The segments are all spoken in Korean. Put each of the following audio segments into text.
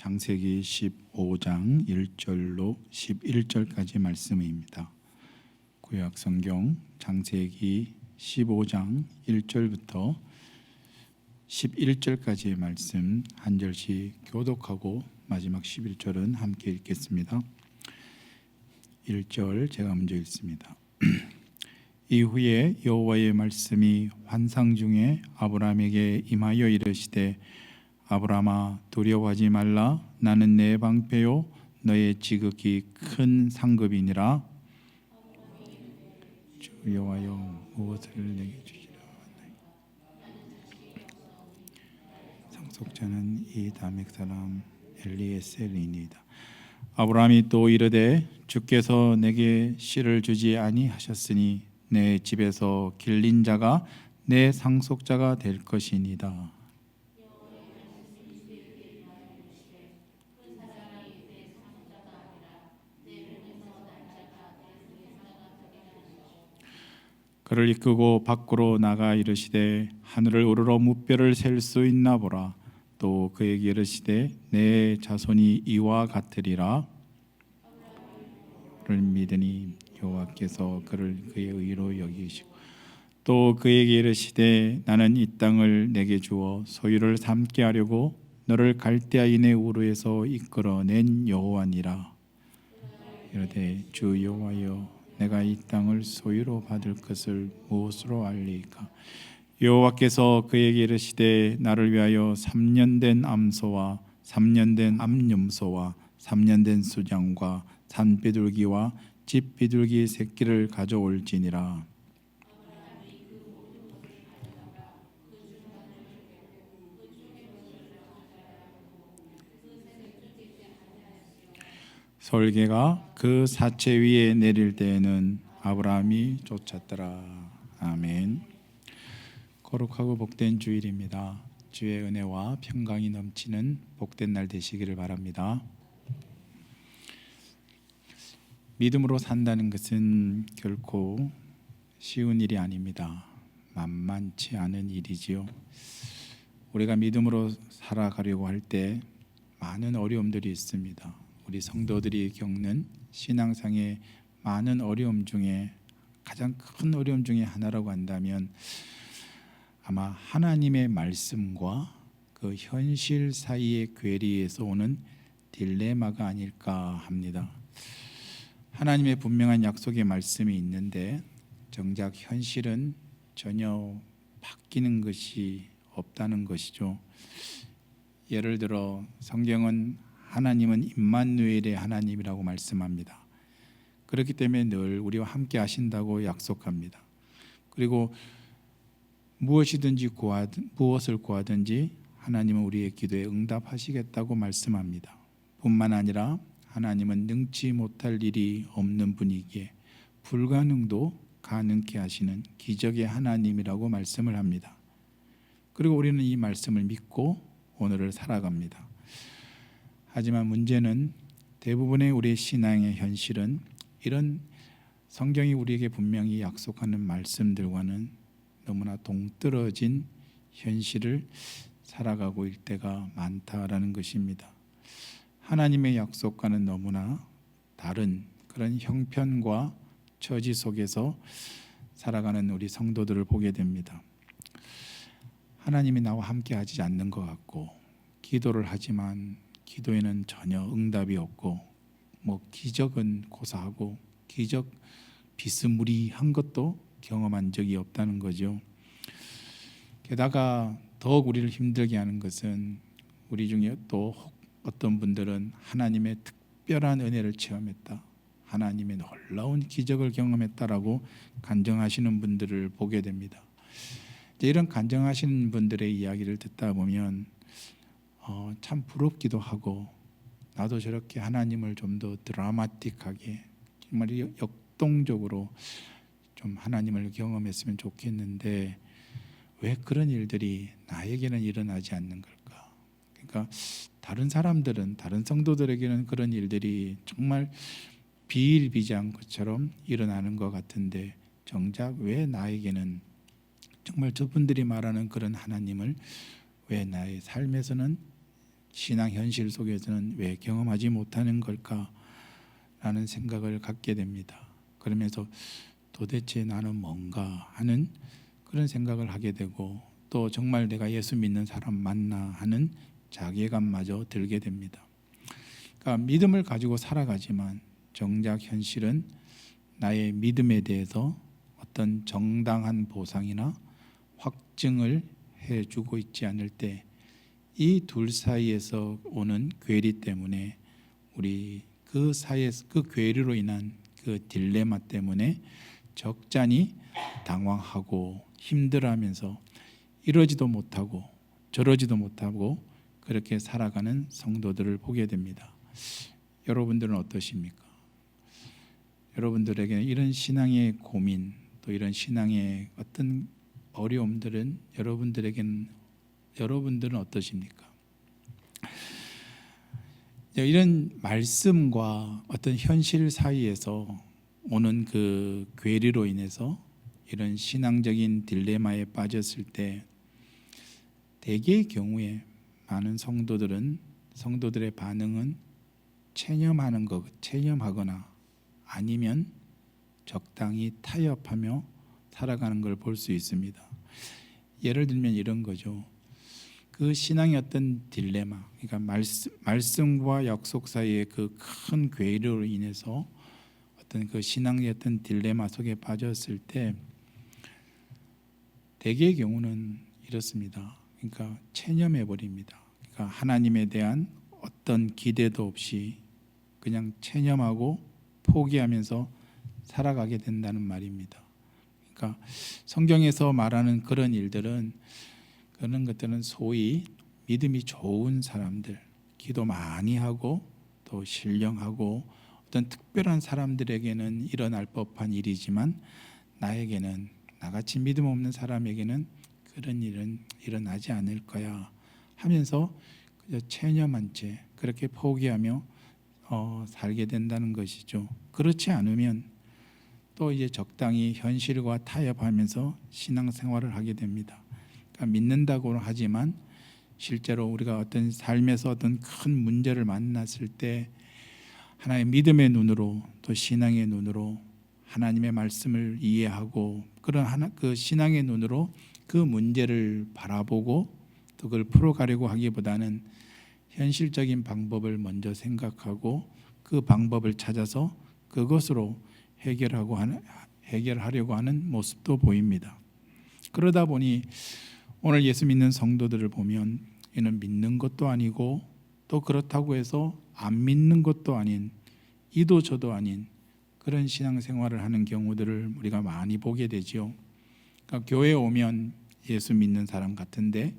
창세기 15장 1절로 11절까지 말씀입니다. 구약 성경 창세기 15장 1절부터 11절까지의 말씀 한 절씩 교독하고 마지막 11절은 함께 읽겠습니다. 1절 제가 먼저 읽습니다. 이후에 여호와의 말씀이 환상 중에 아브라함에게 임하여 이르시되 아브라함아 두려워하지 말라. 나는 내 방패요 너의 지극히 큰 상급이니라. 주 여호와여 무엇을 내게 주시라. 상속자는 이 다멕 사람 엘리에셀이니이다. 아브라함이 또 이르되 주께서 내게 씨를 주지 아니하셨으니 내 집에서 길린 자가 내 상속자가 될 것이니이다. 그를 이끄고 밖으로 나가 이르시되 하늘을 우러러 무뼈를 셀 수 있나 보라. 또 그에게 이르시되 내 자손이 이와 같으리라. 그를 믿으니 여호와께서 그를 그의 의로 여기시고 또 그에게 이르시되 나는 이 땅을 내게 주어 소유를 삼게 하려고 너를 갈대아인의 우르에서 이끌어낸 여호와니라. 이르되 주 여호와여 내가 이 땅을 소유로 받을 것을 무엇으로 알리까? 여호와께서 그에게 이르시되 나를 위하여 3년 된 암소와 3년 된 암염소와 3년 된 수장과 산비둘기와 집비둘기 새끼를 가져올지니라. 솔개가 그 사체 위에 내릴 때에는 아브라함이 쫓았더라. 아멘. 거룩하고 복된 주일입니다. 주의 은혜와 평강이 넘치는 복된 날 되시기를 바랍니다. 믿음으로 산다는 것은 결코 쉬운 일이 아닙니다. 만만치 않은 일이지요. 우리가 믿음으로 살아가려고 할 때 많은 어려움들이 있습니다. 우리 성도들이 겪는 신앙상의 많은 어려움 중에 가장 큰 어려움 중에 하나라고 한다면 아마 하나님의 말씀과 그 현실 사이의 괴리에서 오는 딜레마가 아닐까 합니다. 하나님의 분명한 약속의 말씀이 있는데 정작 현실은 전혀 바뀌는 것이 없다는 것이죠. 예를 들어 성경은 하나님은 임마누엘의 하나님이라고 말씀합니다. 그렇기 때문에 늘 우리와 함께 하신다고 약속합니다. 그리고 무엇을 구하든지 하나님은 우리의 기도에 응답하시겠다고 말씀합니다. 뿐만 아니라 하나님은 능치 못할 일이 없는 분이기에 불가능도 가능케 하시는 기적의 하나님이라고 말씀을 합니다. 그리고 우리는 이 말씀을 믿고 오늘을 살아갑니다. 하지만 문제는 대부분의 우리의 신앙의 현실은 이런 성경이 우리에게 분명히 약속하는 말씀들과는 너무나 동떨어진 현실을 살아가고 있을 때가 많다라는 것입니다. 하나님의 약속과는 너무나 다른 그런 형편과 처지 속에서 살아가는 우리 성도들을 보게 됩니다. 하나님이 나와 함께 하지 않는 것 같고 기도를 하지만 기도에는 전혀 응답이 없고 기적은 고사하고 기적 비스무리한 것도 경험한 적이 없다는 거죠. 게다가 더욱 우리를 힘들게 하는 것은 우리 중에 또 어떤 분들은 하나님의 특별한 은혜를 체험했다, 하나님의 놀라운 기적을 경험했다라고 간증하시는 분들을 보게 됩니다. 이런 간증하시는 분들의 이야기를 듣다 보면 참 부럽기도 하고 나도 저렇게 하나님을 좀 더 드라마틱하게 정말 역동적으로 좀 하나님을 경험했으면 좋겠는데 왜 그런 일들이 나에게는 일어나지 않는 걸까? 그러니까 다른 사람들은, 다른 성도들에게는 그런 일들이 정말 비일비재한 것처럼 일어나는 것 같은데 정작 왜 나에게는 정말 저분들이 말하는 그런 하나님을 왜 나의 삶에서는 신앙 현실 속에서는 왜 경험하지 못하는 걸까라는 생각을 갖게 됩니다. 그러면서 도대체 나는 뭔가 하는 그런 생각을 하게 되고, 또 정말 내가 예수 믿는 사람 맞나 하는 자괴감마저 들게 됩니다. 그러니까 믿음을 가지고 살아가지만 정작 현실은 나의 믿음에 대해서 어떤 정당한 보상이나 확증을 해주고 있지 않을 때, 이 둘 사이에서 오는 괴리 때문에 우리 그 사이에서 그 괴리로 인한 그 딜레마 때문에 적잖이 당황하고 힘들어하면서 이러지도 못하고 저러지도 못하고 그렇게 살아가는 성도들을 보게 됩니다. 여러분들은 어떠십니까? 여러분들에게는 이런 신앙의 고민, 또 이런 신앙의 어떤 어려움들은 여러분들은 어떠십니까? 이런 말씀과 어떤 현실 사이에서 오는 그 괴리로 인해서 이런 신앙적인 딜레마에 빠졌을 때, 대개의 경우에 많은 성도들의 반응은 체념하거나 아니면 적당히 타협하며 살아가는 걸 볼 수 있습니다. 예를 들면 이런 거죠. 그 신앙의 어떤 딜레마, 그러니까 말씀과 약속 사이의 그 큰 괴리로 인해서 어떤 그 신앙의 어떤 딜레마 속에 빠졌을 때, 대개의 경우는 이렇습니다. 그러니까 체념해 버립니다. 그러니까 하나님에 대한 어떤 기대도 없이 그냥 체념하고 포기하면서 살아가게 된다는 말입니다. 그러니까 성경에서 말하는 그런 일들은, 그런 것들은 소위 믿음이 좋은 사람들, 기도 많이 하고 또 신령하고 어떤 특별한 사람들에게는 일어날 법한 일이지만, 나에게는, 나같이 믿음 없는 사람에게는 그런 일은 일어나지 않을 거야 하면서 그저 체념한 채 그렇게 포기하며 살게 된다는 것이죠. 그렇지 않으면 또 이제 적당히 현실과 타협하면서 신앙생활을 하게 됩니다. 그러니까 믿는다고 하지만 실제로 우리가 어떤 삶에서 어떤 큰 문제를 만났을 때 하나의 믿음의 눈으로, 또 신앙의 눈으로 하나님의 말씀을 이해하고, 그런 그 신앙의 눈으로 그 문제를 바라보고 또 그걸 풀어가려고 하기보다는 현실적인 방법을 먼저 생각하고 그 방법을 찾아서 그것으로 해결하려고 하는 모습도 보입니다. 그러다 보니 오늘 예수 믿는 성도들을 보면, 이는 믿는 것도 아니고 또 그렇다고 해서 안 믿는 것도 아닌, 이도 저도 아닌 그런 신앙생활을 하는 경우들을 우리가 많이 보게 되지요. 그러니까 교회에 오면 예수 믿는 사람 같은데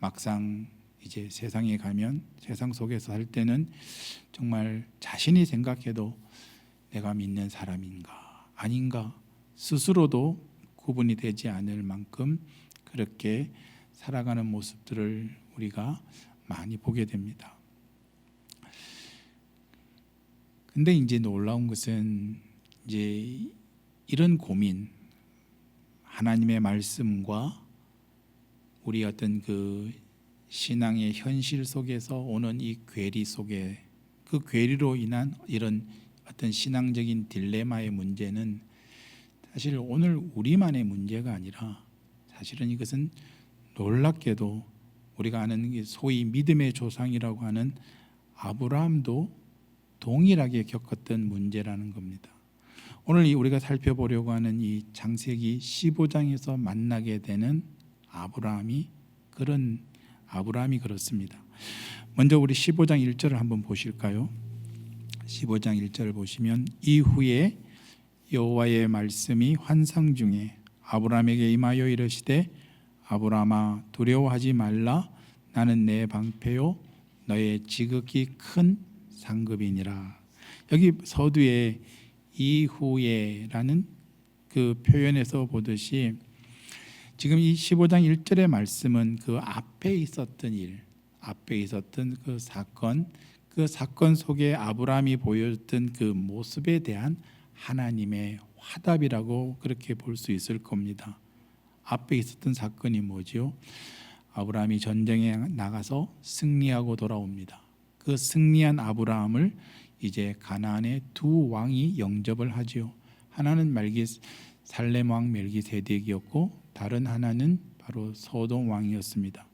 막상 이제 세상에 가면, 세상 속에서 살 때는 정말 자신이 생각해도 내가 믿는 사람인가 아닌가 스스로도 구분이 되지 않을 만큼 그렇게 살아가는 모습들을 우리가 많이 보게 됩니다. 근데 이제 놀라운 것은, 이제 이런 고민, 하나님의 말씀과 우리 어떤 그 신앙의 현실 속에서 오는 이 괴리 속에, 그 괴리로 인한 이런 어떤 신앙적인 딜레마의 문제는 사실 오늘 우리만의 문제가 아니라, 사실은 이것은 놀랍게도 우리가 아는 소위 믿음의 조상이라고 하는 아브라함도 동일하게 겪었던 문제라는 겁니다. 오늘 우리가 살펴보려고 하는 이 창세기 15장에서 만나게 되는 아브라함이 그렇습니다. 먼저 우리 15장 1절을 한번 보실까요? 15장 1절을 보시면, 이후에 여호와의 말씀이 환상 중에 아브라함에게 임하여 이르시되, 아브라함아 두려워하지 말라. 나는 내 방패요 너의 지극히 큰 상급이니라. 여기 서두에 이후에라는 그 표현에서 보듯이, 지금 이 15장 1절의 말씀은 그 앞에 있었던 일, 앞에 있었던 그 사건 속에 아브라함이 보였던 그 모습에 대한 하나님의 화답이라고 그렇게 볼 수 있을 겁니다. 앞에 있었던 사건이 뭐죠? 아브라함이 전쟁에 나가서 승리하고 돌아옵니다. 그 승리한 아브라함을 이제 가나안의 두 왕이 영접을 하지요. 하나는 살렘 왕 멜기세덱이었고 다른 하나는 바로 소돔 왕이었습니다.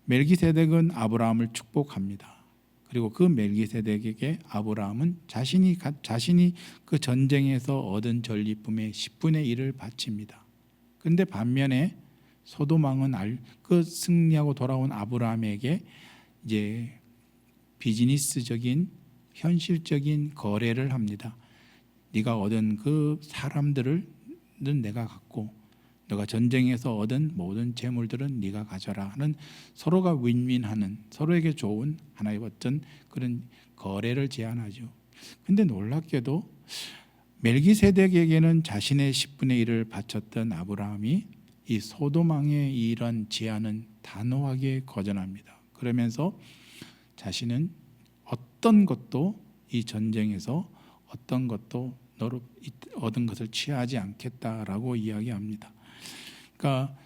멜기세덱은 아브라함을 축복합니다. 그리고 그 멜기세덱에게 아브라함은 자신이 그 전쟁에서 얻은 전리품의 10분의 1을 바칩니다. 그런데 반면에 소돔 왕은 그 승리하고 돌아온 아브라함에게 이제 비즈니스적인 현실적인 거래를 합니다. 네가 얻은 그 사람들은 내가 갖고 너가 전쟁에서 얻은 모든 재물들은 네가 가져라 하는 서로가 윈윈하는 서로에게 좋은 하나의 어떤 그런 거래를 제안하죠. 근데 놀랍게도 멜기세덱에게는 자신의 10분의 1을 바쳤던 아브라함이 이 소돔 왕의 이런 제안은 단호하게 거절합니다. 그러면서 자신은 어떤 것도 이 전쟁에서 어떤 것도 너로 얻은 것을 취하지 않겠다라고 이야기합니다. 그러니까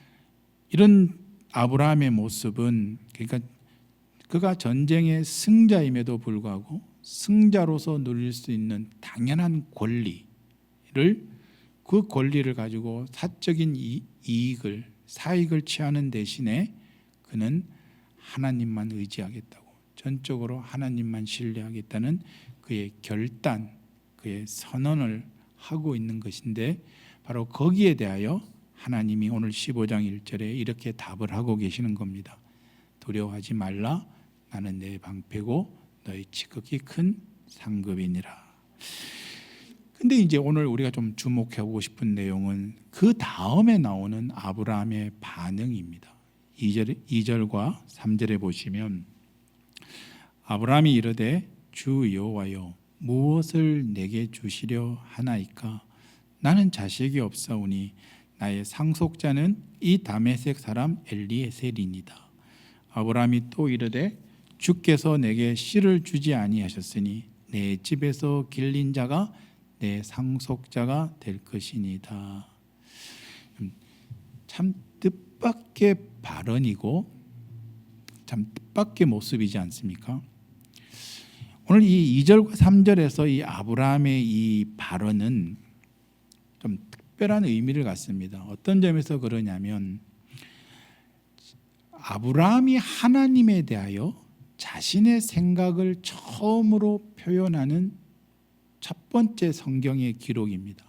이런 아브라함의 모습은 그러니까 그가 전쟁의 승자임에도 불구하고 승자로서 누릴 수 있는 당연한 권리를 그 권리를 가지고 사적인 이익을 사익을 취하는 대신에 그는 하나님만 의지하겠다고 전적으로 하나님만 신뢰하겠다는 그의 결단, 그의 선언을 하고 있는 것인데 바로 거기에 대하여 하나님이 오늘 15장 1절에 이렇게 답을 하고 계시는 겁니다. 두려워하지 말라. 나는 내 방패고 너희 지극히 큰 상급이니라. 근데 이제 오늘 우리가 좀 주목하고 싶은 내용은 그 다음에 나오는 아브라함의 반응입니다. 2절과 3절에 보시면 아브라함이 이르되 주 여호와여 무엇을 내게 주시려 하나이까? 나는 자식이 없사오니 나의 상속자는 이 다메섹 사람 엘리에셀이니이다. 아브라함이 또 이르되 주께서 내게 씨를 주지 아니하셨으니 내 집에서 길린 자가 내 상속자가 될 것이니이다. 참 뜻밖의 발언이고 참 뜻밖의 모습이지 않습니까? 오늘 이 2절과 3절에서 이 아브라함의 이 발언은 좀 특별한 의미를 갖습니다. 어떤 점에서 그러냐면 아브라함이 하나님에 대하여 자신의 생각을 처음으로 표현하는 첫 번째 성경의 기록입니다.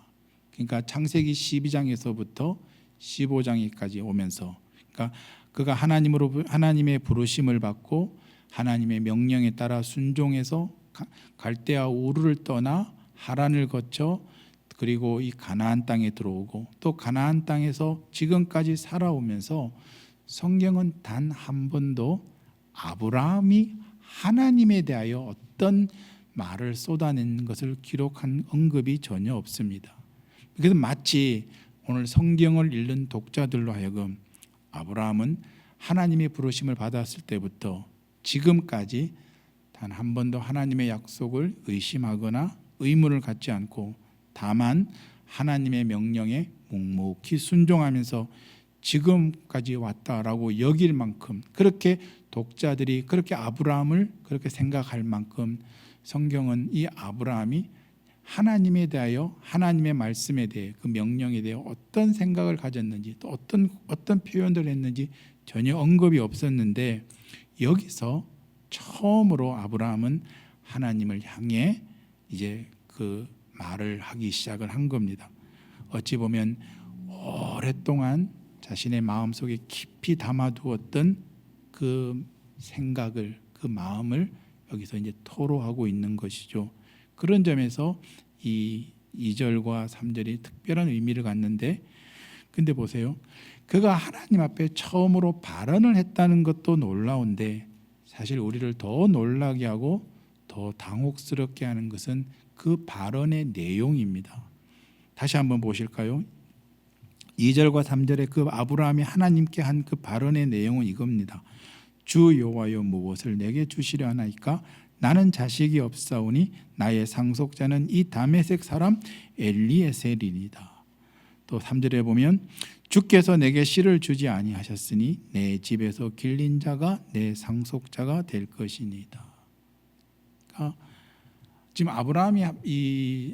그러니까 창세기 12장에서부터 15장까지 오면서 그러니까 그가 하나님의 부르심을 받고 하나님의 명령에 따라 순종해서 갈대아 우르를 떠나 하란을 거쳐 그리고 이 가나안 땅에 들어오고 또 가나안 땅에서 지금까지 살아오면서 성경은 단 한 번도 아브라함이 하나님에 대하여 어떤 말을 쏟아내는 것을 기록한 언급이 전혀 없습니다. 그래서 마치 오늘 성경을 읽는 독자들로 하여금 아브라함은 하나님의 부르심을 받았을 때부터 지금까지 단 한 번도 하나님의 약속을 의심하거나 의문을 갖지 않고 다만 하나님의 명령에 묵묵히 순종하면서 지금까지 왔다라고 여길 만큼 그렇게 독자들이 그렇게 아브라함을 그렇게 생각할 만큼 성경은 이 아브라함이 하나님에 대하여 하나님의 말씀에 대해 그 명령에 대해 어떤 생각을 가졌는지 또 어떤 표현들을 했는지 전혀 언급이 없었는데 여기서 처음으로 아브라함은 하나님을 향해 이제 그 말을 하기 시작을 한 겁니다. 어찌 보면 오랫동안 자신의 마음속에 깊이 담아두었던 그 생각을 그 마음을 여기서 이제 토로하고 있는 것이죠. 그런 점에서 이 2절과 3절이 특별한 의미를 갖는데 근데 보세요. 그가 하나님 앞에 처음으로 발언을 했다는 것도 놀라운데 사실 우리를 더 놀라게 하고 더 당혹스럽게 하는 것은 그 발언의 내용입니다. 다시 한번 보실까요? 2절과 3절에 그 아브라함이 하나님께 한 그 발언의 내용은 이겁니다. 주 여호와여 무엇을 내게 주시려 하나이까? 나는 자식이 없사오니 나의 상속자는 이 다메섹 사람 엘리에셀이니이다. 또 3절에 보면 주께서 내게 씨를 주지 아니하셨으니 내 집에서 길린 자가 내 상속자가 될 것이니이다. 그러니까 지금 아브라함이 이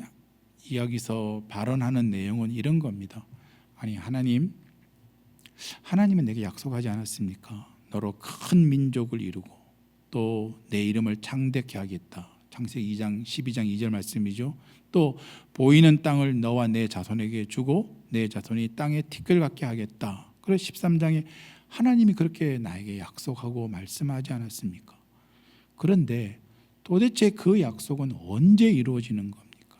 이야기서 발언하는 내용은 이런 겁니다. 아니 하나님은 내게 약속하지 않았습니까? 너로 큰 민족을 이루고 또 내 이름을 창대케 하겠다. 창세기 2장 12장 2절 말씀이죠. 또 보이는 땅을 너와 내 자손에게 주고 내 자손이 땅에 티끌 같게 하겠다. 그래서 13장에 하나님이 그렇게 나에게 약속하고 말씀하지 않았습니까? 그런데 도대체 그 약속은 언제 이루어지는 겁니까?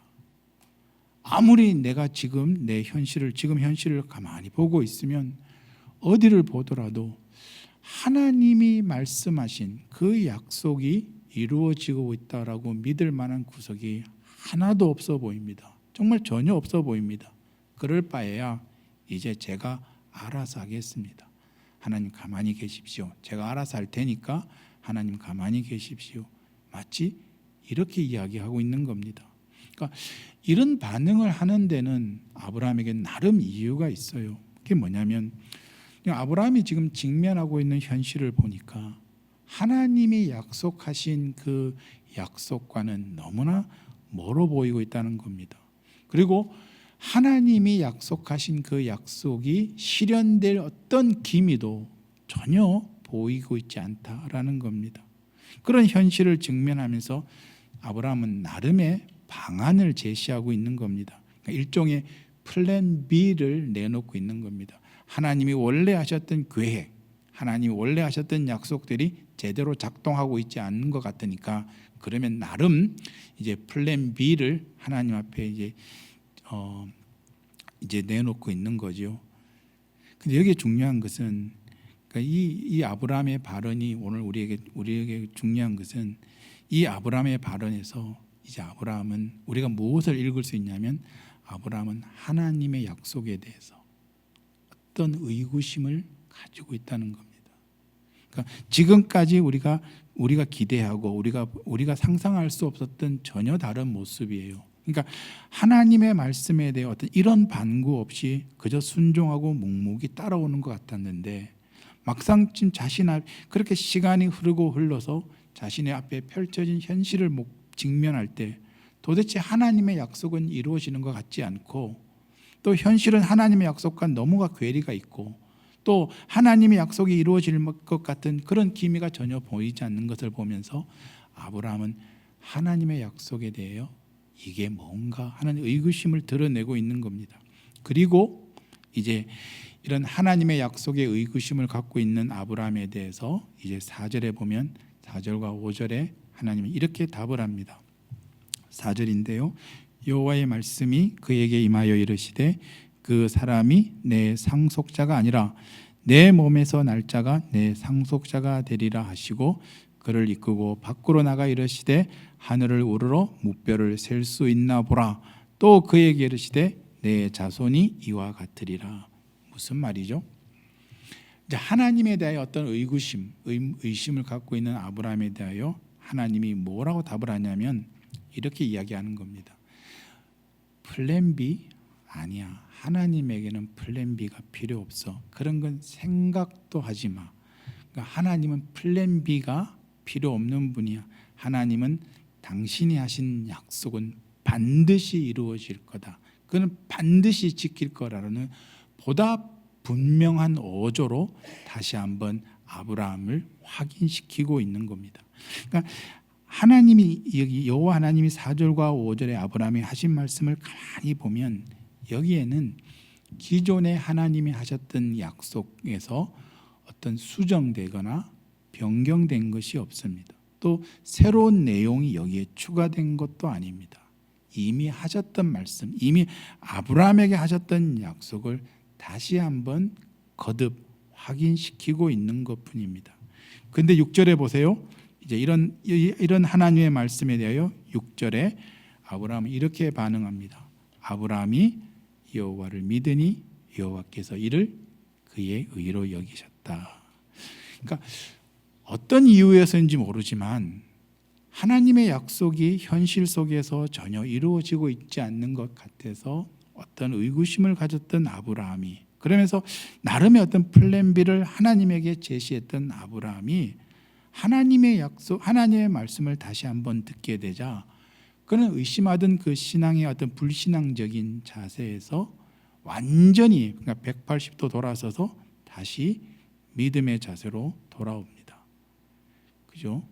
아무리 내가 지금 현실을 가만히 보고 있으면 어디를 보더라도 하나님이 말씀하신 그 약속이 이루어지고 있다라고 믿을 만한 구석이 하나도 없어 보입니다. 정말 전혀 없어 보입니다. 그럴 바에야 이제 제가 알아서 하겠습니다. 하나님 가만히 계십시오. 제가 알아서 할 테니까 하나님 가만히 계십시오. 마치 이렇게 이야기하고 있는 겁니다. 그러니까 이런 반응을 하는 데는 아브라함에게 나름 이유가 있어요. 그게 뭐냐면 아브라함이 지금 직면하고 있는 현실을 보니까 하나님이 약속하신 그 약속과는 너무나 멀어 보이고 있다는 겁니다. 그리고 하나님이 약속하신 그 약속이 실현될 어떤 기미도 전혀 보이고 있지 않다라는 겁니다. 그런 현실을 직면하면서 아브라함은 나름의 방안을 제시하고 있는 겁니다. 그러니까 일종의 플랜 B를 내놓고 있는 겁니다. 하나님이 원래 하셨던 계획, 하나님이 원래 하셨던 약속들이 제대로 작동하고 있지 않는 것 같으니까 그러면 나름 이제 플랜 B를 하나님 앞에 이제 내놓고 있는 거죠. 근데 여기에 중요한 것은 그러니까 이 아브라함의 발언이 오늘 우리에게 중요한 것은 이 아브라함의 발언에서 이제 아브라함은 우리가 무엇을 읽을 수 있냐면 아브라함은 하나님의 약속에 대해서 어떤 의구심을 가지고 있다는 겁니다. 그러니까 지금까지 우리가 기대하고 우리가 상상할 수 없었던 전혀 다른 모습이에요. 그러니까 하나님의 말씀에 대해 어떤 이런 반구 없이 그저 순종하고 묵묵히 따라오는 것 같았는데 막상 지금 그렇게 시간이 흘러서 자신의 앞에 펼쳐진 현실을 직면할 때 도대체 하나님의 약속은 이루어지는 것 같지 않고 또 현실은 하나님의 약속과 너무가 괴리가 있고 또 하나님의 약속이 이루어질 것 같은 그런 기미가 전혀 보이지 않는 것을 보면서 아브라함은 하나님의 약속에 대하여 이게 뭔가 하는 의구심을 드러내고 있는 겁니다. 그리고 이제 이런 하나님의 약속에 의구심을 갖고 있는 아브라함에 대해서 이제 4절에 보면 4절과 5절에 하나님은 이렇게 답을 합니다. 4절인데요. 여호와의 말씀이 그에게 임하여 이르시되 그 사람이 내 상속자가 아니라 내 몸에서 날 자가 내 상속자가 되리라 하시고 그를 이끄고 밖으로 나가 이르시되 하늘을 우러러 무뼈를 셀 수 있나 보라. 또 그에게 이르시되 내 자손이 이와 같으리라. 무슨 말이죠? 이제 하나님에 대하여 어떤 의심을 갖고 있는 아브라함에 대하여 하나님이 뭐라고 답을 하냐면 이렇게 이야기하는 겁니다. 플랜 B 아니야. 하나님에게는 플랜 B가 필요 없어. 그런 건 생각도 하지 마. 그러니까 하나님은 플랜 B가 필요 없는 분이야. 하나님은 당신이 하신 약속은 반드시 이루어질 거다. 그는 반드시 지킬 거라는 보다 분명한 어조로 다시 한번 아브라함을 확인시키고 있는 겁니다. 그러니까 하나님이 여기 여호와 하나님이 4절과 5절에 아브라함이 하신 말씀을 가만히 보면 여기에는 기존에 하나님이 하셨던 약속에서 어떤 수정되거나 변경된 것이 없습니다. 또 새로운 내용이 여기에 추가된 것도 아닙니다. 이미 하셨던 말씀, 이미 아브라함에게 하셨던 약속을 다시 한번 거듭 확인시키고 있는 것뿐입니다. 그런데 6절에 보세요. 이제 이런 하나님의 말씀에 대하여 6절에 아브라함은 이렇게 반응합니다. 아브라함이 여호와를 믿으니 여호와께서 이를 그의 의로 여기셨다. 그러니까 어떤 이유에서인지 모르지만 하나님의 약속이 현실 속에서 전혀 이루어지고 있지 않는 것 같아서 어떤 의구심을 가졌던 아브라함이 그러면서 나름의 어떤 플랜 B를 하나님에게 제시했던 아브라함이 하나님의 약속, 하나님의 말씀을 다시 한번 듣게 되자 그는 의심하던 그 신앙의 어떤 불신앙적인 자세에서 완전히 그러니까 180도 돌아서서 다시 믿음의 자세로 돌아옵니다. 그죠?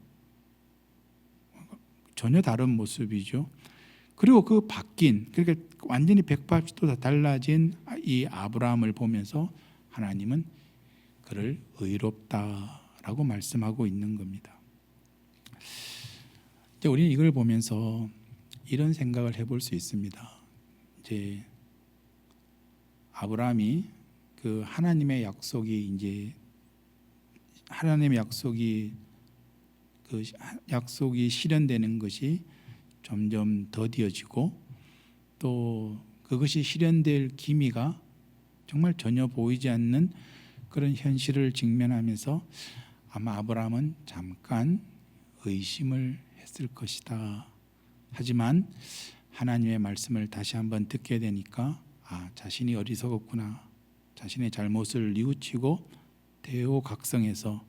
전혀 다른 모습이죠. 그리고 그 바뀐, 그러니까 완전히 180도 달라진 이 아브라함을 보면서 하나님은 그를 의롭다라고 말씀하고 있는 겁니다. 이제 우리는 이걸 보면서 이런 생각을 해볼 수 있습니다. 이제 아브라함이 그 하나님의 약속이 그 약속이 실현되는 것이 점점 더디어지고 또 그것이 실현될 기미가 정말 전혀 보이지 않는 그런 현실을 직면하면서 아마 아브라함은 잠깐 의심을 했을 것이다. 하지만 하나님의 말씀을 다시 한번 듣게 되니까 자신이 어리석었구나. 자신의 잘못을 뉘우치고 대오각성해서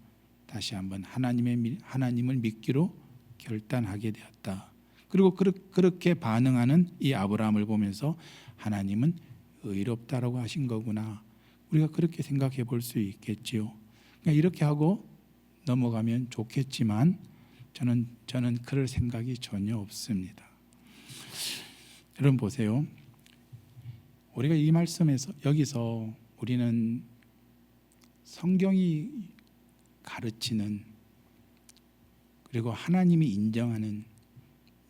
다시 한번 하나님을 믿기로 결단하게 되었다. 그리고 그렇게 반응하는 이 아브라함을 보면서 하나님은 의롭다라고 하신 거구나. 우리가 그렇게 생각해 볼 수 있겠지요. 그러니까 이렇게 하고 넘어가면 좋겠지만 저는 그럴 생각이 전혀 없습니다. 여러분 보세요. 우리가 이 말씀에서 여기서 우리는 성경이 가르치는 그리고 하나님이 인정하는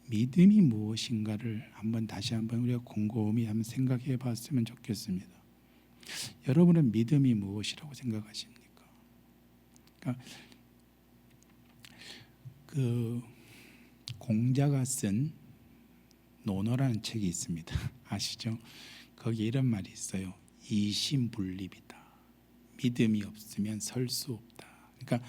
믿음이 무엇인가를 다시 한번 우리가 곰곰이 한번 생각해 봤으면 좋겠습니다. 여러분은 믿음이 무엇이라고 생각하십니까? 그러니까 그 공자가 쓴 논어라는 책이 있습니다. 아시죠? 거기에 이런 말이 있어요. 이심불립이다. 믿음이 없으면 설 수 없다. 그러니까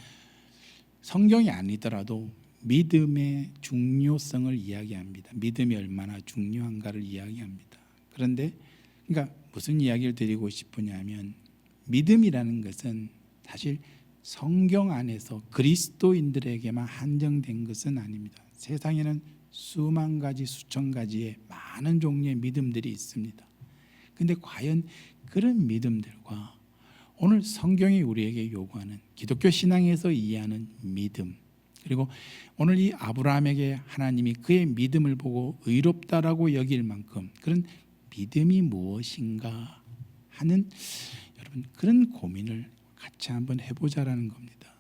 성경이 아니더라도 믿음의 중요성을 이야기합니다. 믿음이 얼마나 중요한가를 이야기합니다. 그런데 그러니까 무슨 이야기를 드리고 싶으냐면 믿음이라는 것은 사실 성경 안에서 그리스도인들에게만 한정된 것은 아닙니다. 세상에는 수만 가지 수천 가지의 많은 종류의 믿음들이 있습니다. 근데 과연 그런 믿음들과 오늘 성경이 우리에게 요구하는 기독교 신앙에서 이해하는 믿음, 그리고 오늘 이 아브라함에게 하나님이 그의 믿음을 보고 의롭다라고 여길 만큼 그런 믿음이 무엇인가 하는 여러분 그런 고민을 같이 한번 해보자라는 겁니다.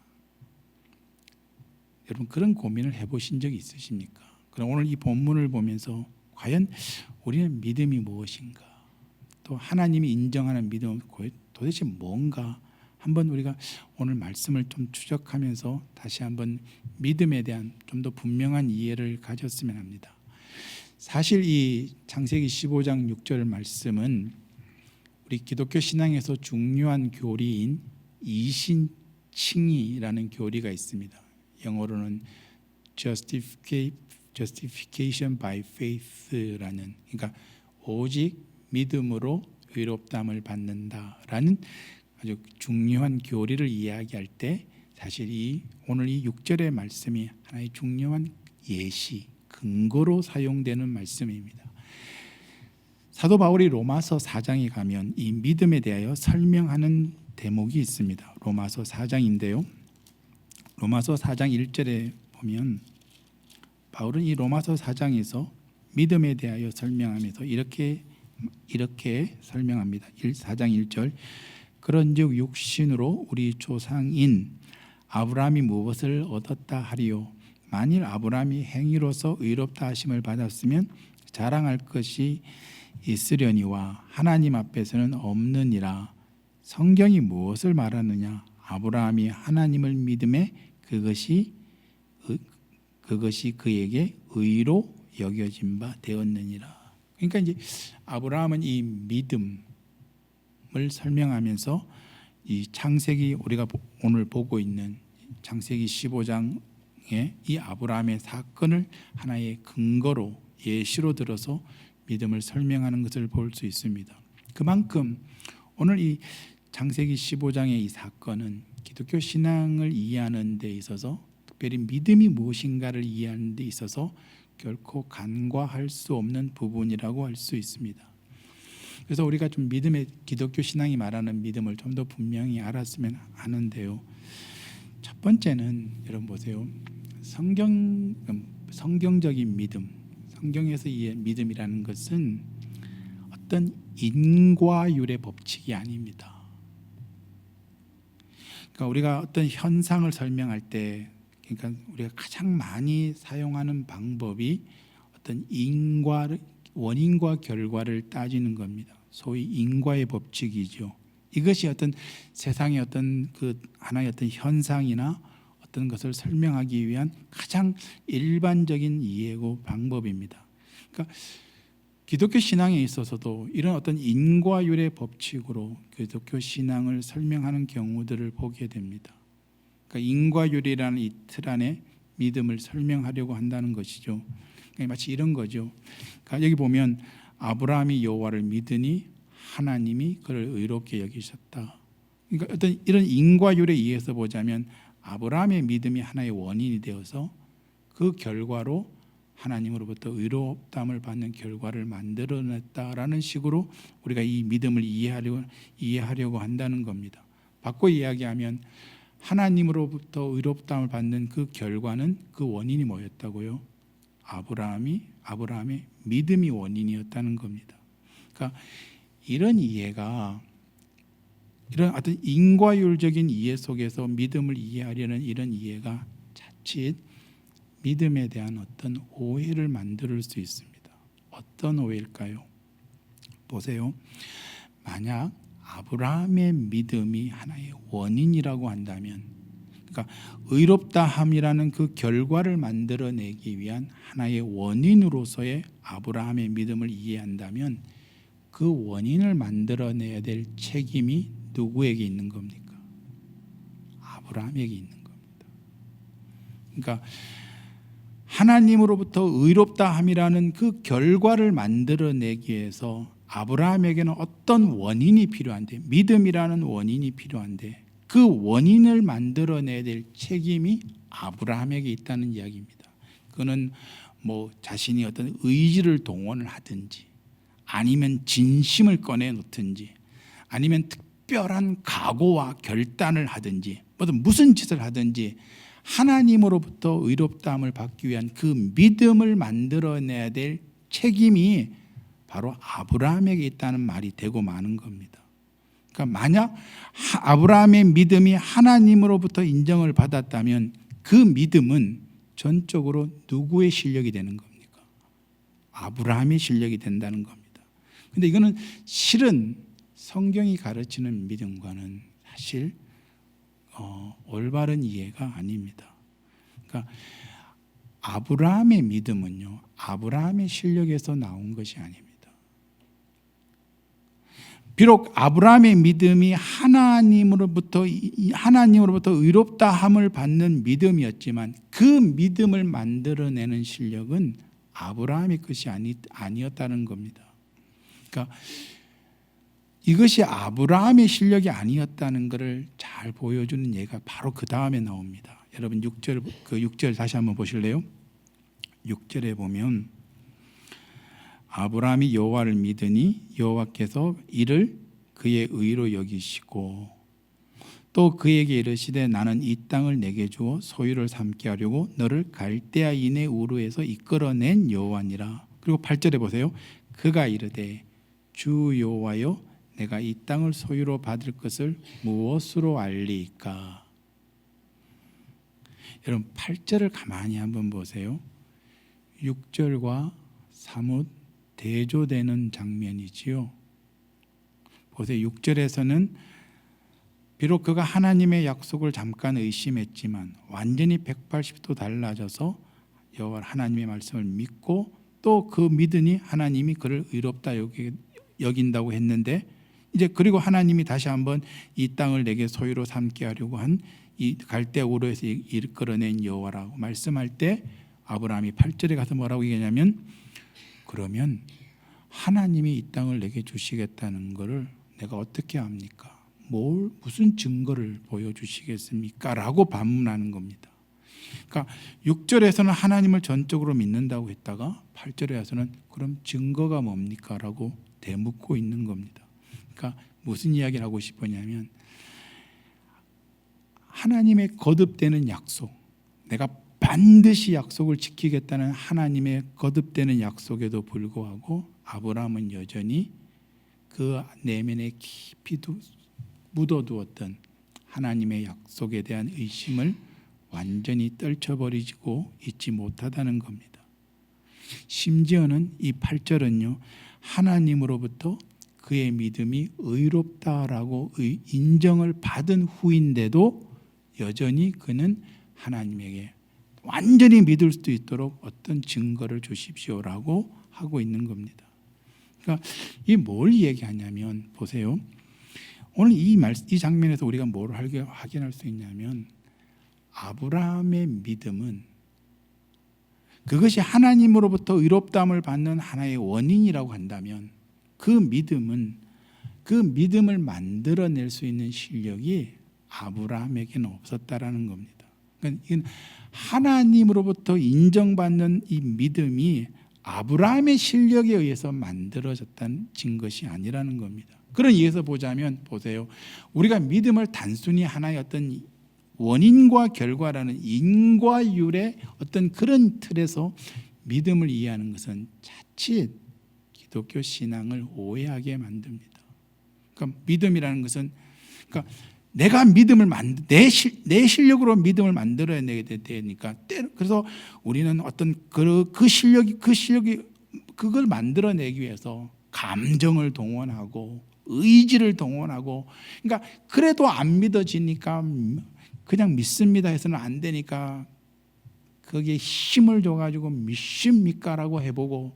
여러분 그런 고민을 해보신 적이 있으십니까? 그럼 오늘 이 본문을 보면서 과연 우리는 믿음이 무엇인가, 또 하나님이 인정하는 믿음은 도대체 뭔가 한번 우리가 오늘 말씀을 좀 추적하면서 다시 한번 믿음에 대한 좀 더 분명한 이해를 가졌으면 합니다. 사실 이 창세기 15장 6절 말씀은 우리 기독교 신앙에서 중요한 교리인 이신칭의라는 교리가 있습니다. 영어로는 justification by faith라는, 그러니까 오직 믿음으로 의롭다함을 받는다라는 아주 중요한 교리를 이야기할 때 사실 오늘 이 6절의 말씀이 하나의 중요한 예시, 근거로 사용되는 말씀입니다. 사도 바울이 로마서 4장에 가면 이 믿음에 대하여 설명하는 대목이 있습니다. 로마서 4장인데요. 로마서 4장 1절에 보면 바울은 이 로마서 4장에서 믿음에 대하여 설명하면서 이렇게 설명합니다. 4장 1절 그런즉 육신으로 우리 조상인 아브라함이 무엇을 얻었다 하리요? 만일 아브라함이 행위로서 의롭다 하심을 받았으면 자랑할 것이 있으려니와 하나님 앞에서는 없느니라. 성경이 무엇을 말하느냐? 아브라함이 하나님을 믿음에 그것이 그에게 의로 여겨진 바 되었느니라. 그러니까 이제 아브라함은 이 믿음을 설명하면서 이 창세기 우리가 오늘 보고 있는 창세기 15장의 이 아브라함의 사건을 하나의 근거로 예시로 들어서 믿음을 설명하는 것을 볼 수 있습니다. 그만큼 오늘 이 창세기 15장의 이 사건은 기독교 신앙을 이해하는 데 있어서, 특별히 믿음이 무엇인가를 이해하는 데 있어서 결코 간과할 수 없는 부분이라고 할 수 있습니다. 그래서 우리가 좀 믿음의, 기독교 신앙이 말하는 믿음을 좀 더 분명히 알았으면 하는데요. 첫 번째는 여러분 보세요. 성경적인 믿음, 성경에서 이 믿음이라는 것은 어떤 인과율의 법칙이 아닙니다. 그러니까 우리가 어떤 현상을 설명할 때, 그러니까 우리가 가장 많이 사용하는 방법이 어떤 원인과 결과를 따지는 겁니다. 소위 인과의 법칙이죠. 이것이 어떤 세상의 어떤 그 하나의 어떤 현상이나 어떤 것을 설명하기 위한 가장 일반적인 이해고 방법입니다. 그러니까 기독교 신앙에 있어서도 이런 어떤 인과율의 법칙으로 기독교 신앙을 설명하는 경우들을 보게 됩니다. 그러니까 인과율이라는 이 틀 안에 믿음을 설명하려고 한다는 것이죠. 그러니까 마치 이런 거죠. 그러니까 여기 보면 아브라함이 여호와를 믿으니 하나님이 그를 의롭게 여기셨다. 그러니까 어떤 이런 인과율에 의해서 보자면 아브라함의 믿음이 하나의 원인이 되어서 그 결과로 하나님으로부터 의롭다함을 받는 결과를 만들어냈다라는 식으로 우리가 이 믿음을 이해하려고 한다는 겁니다. 바꿔 이야기하면 하나님으로부터 의롭다함을 받는 그 결과는, 그 원인이 뭐였다고요? 아브라함의 믿음이 원인이었다는 겁니다. 그러니까 이런 이해가, 이런 어떤 인과율적인 이해 속에서 믿음을 이해하려는 이런 이해가 자칫 믿음에 대한 어떤 오해를 만들 수 있습니다. 어떤 오해일까요? 보세요. 만약 아브라함의 믿음이 하나의 원인이라고 한다면, 그러니까 의롭다함이라는 그 결과를 만들어내기 위한 하나의 원인으로서의 아브라함의 믿음을 이해한다면 그 원인을 만들어내야 될 책임이 누구에게 있는 겁니까? 아브라함에게 있는 겁니다. 그러니까 하나님으로부터 의롭다함이라는 그 결과를 만들어내기 위해서 아브라함에게는 어떤 원인이 필요한데, 믿음이라는 원인이 필요한데, 그 원인을 만들어내야 될 책임이 아브라함에게 있다는 이야기입니다. 그는 뭐 자신이 어떤 의지를 동원을 하든지, 아니면 진심을 꺼내놓든지, 아니면 특별한 각오와 결단을 하든지, 무슨 짓을 하든지 하나님으로부터 의롭다함을 받기 위한 그 믿음을 만들어내야 될 책임이 바로 아브라함에게 있다는 말이 되고 마는 겁니다. 그러니까 만약 아브라함의 믿음이 하나님으로부터 인정을 받았다면 그 믿음은 전적으로 누구의 실력이 되는 겁니까? 아브라함의 실력이 된다는 겁니다. 그런데 이거는 실은 성경이 가르치는 믿음과는 사실 올바른 이해가 아닙니다. 그러니까 아브라함의 믿음은요, 아브라함의 실력에서 나온 것이 아닙니다. 비록 아브라함의 믿음이 하나님으로부터 의롭다함을 받는 믿음이었지만 그 믿음을 만들어내는 실력은 아브라함의 것이 아니었다는 겁니다. 그러니까 이것이 아브라함의 실력이 아니었다는 것을 잘 보여주는 예가 바로 그 다음에 나옵니다. 여러분 6절 다시 한번 보실래요? 6절에 보면 아브라함이 여호와를 믿으니 여호와께서 이를 그의 의로 여기시고 또 그에게 이르시되 나는 이 땅을 내게 주어 소유를 삼게 하려고 너를 갈대아인의 우르에서 이끌어낸 여호와니라. 그리고 8절에 보세요. 그가 이르되 주 여호와여 내가 이 땅을 소유로 받을 것을 무엇으로 알리까? 여러분 8절을 가만히 한번 보세요. 6절과 사뭇 대조되는 장면이지요. 보세요. 6절에서는 비록 그가 하나님의 약속을 잠깐 의심했지만 완전히 180도 달라져서 여호와 하나님의 말씀을 믿고 또 그 믿으니 하나님이 그를 의롭다 여긴다고 했는데, 이제 그리고 하나님이 다시 한번 이 땅을 내게 소유로 삼게 하려고 한 이 갈대아 우르에서 이끌어낸 여호와라고 말씀할 때 아브라함이 8절에 가서 뭐라고 얘기하냐면 그러면 하나님이 이 땅을 내게 주시겠다는 것을 내가 어떻게 합니까? 무슨 증거를 보여주시겠습니까? 라고 반문하는 겁니다. 그러니까 6절에서는 하나님을 전적으로 믿는다고 했다가 8절에서는 그럼 증거가 뭡니까? 라고 되묻고 있는 겁니다. 그러니까 무슨 이야기를 하고 싶으냐면 하나님의 거듭되는 약속, 내가 반드시 약속을 지키겠다는 하나님의 거듭되는 약속에도 불구하고 아브라함은 여전히 그 내면에 깊이 묻어두었던 하나님의 약속에 대한 의심을 완전히 떨쳐버리고 잊지 못하다는 겁니다. 심지어는 이 8절은요, 하나님으로부터 그의 믿음이 의롭다라고 인정을 받은 후인데도 여전히 그는 하나님에게 완전히 믿을 수 있도록 어떤 증거를 주십시오라고 하고 있는 겁니다. 그러니까 이 뭘 얘기하냐면 보세요. 오늘 이 장면에서 우리가 뭘 확인할 수 있냐면 아브라함의 믿음은 그것이 하나님으로부터 의롭다함을 받는 하나의 원인이라고 한다면 그 믿음을 만들어낼 수 있는 실력이 아브라함에게는 없었다라는 겁니다. 그러니까 이건 하나님으로부터 인정받는 이 믿음이 아브라함의 실력에 의해서 만들어졌다는 것이 아니라는 겁니다. 그런 이유에서 보자면 보세요. 우리가 믿음을 단순히 하나의 어떤 원인과 결과라는 인과율의 어떤 그런 틀에서 믿음을 이해하는 것은 자칫 기독교 신앙을 오해하게 만듭니다. 그러니까 믿음이라는 것은 그러니까 내가 믿음을 내 실력으로 믿음을 만들어내야 되니까 그래서 우리는 어떤 그 실력이 그걸 만들어내기 위해서 감정을 동원하고 의지를 동원하고 그러니까 그래도 안 믿어지니까 그냥 믿습니다 해서는 안 되니까 거기에 힘을 줘가지고 믿습니까라고 해보고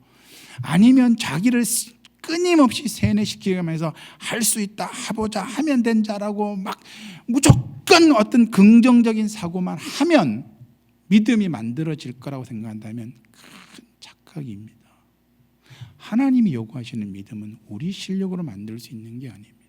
아니면 자기를 끊임없이 세뇌시키면서 할 수 있다 해보자 하면 된 자라고 막 무조건 어떤 긍정적인 사고만 하면 믿음이 만들어질 거라고 생각한다면 큰 착각입니다. 하나님이 요구하시는 믿음은 우리 실력으로 만들 수 있는 게 아닙니다.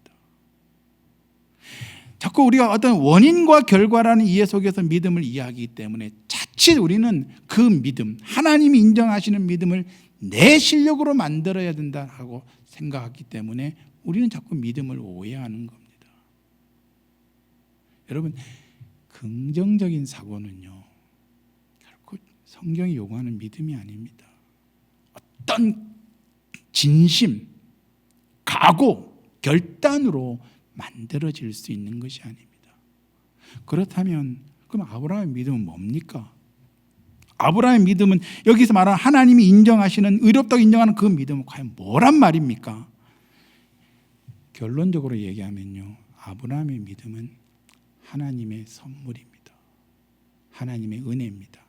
자꾸 우리가 어떤 원인과 결과라는 이해 속에서 믿음을 이해하기 때문에 자칫 우리는 그 믿음, 하나님이 인정하시는 믿음을 내 실력으로 만들어야 된다 하고 생각하기 때문에 우리는 자꾸 믿음을 오해하는 겁니다. 여러분, 긍정적인 사고는요 결코 성경이 요구하는 믿음이 아닙니다. 어떤 진심, 각오, 결단으로 만들어질 수 있는 것이 아닙니다. 그렇다면 그럼 아브라함의 믿음은 뭡니까? 아브라함의 믿음은 여기서 말하는 하나님이 인정하시는 의롭다고 인정하는 그 믿음은 과연 뭐란 말입니까? 결론적으로 얘기하면요, 아브라함의 믿음은 하나님의 선물입니다. 하나님의 은혜입니다.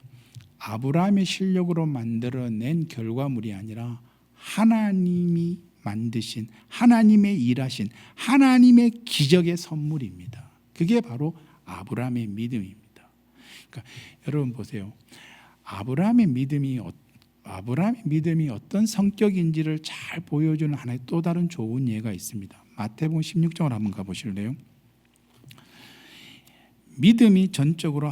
아브라함의 실력으로 만들어낸 결과물이 아니라 하나님이 만드신, 하나님의 일하신, 하나님의 기적의 선물입니다. 그게 바로 아브라함의 믿음입니다. 그러니까 여러분 보세요. 아브라함의 믿음이 어떤 성격인지를 잘 보여주는 하나의 또 다른 좋은 예가 있습니다. 마태복음 16장을 한번 가보실래요? 믿음이 전적으로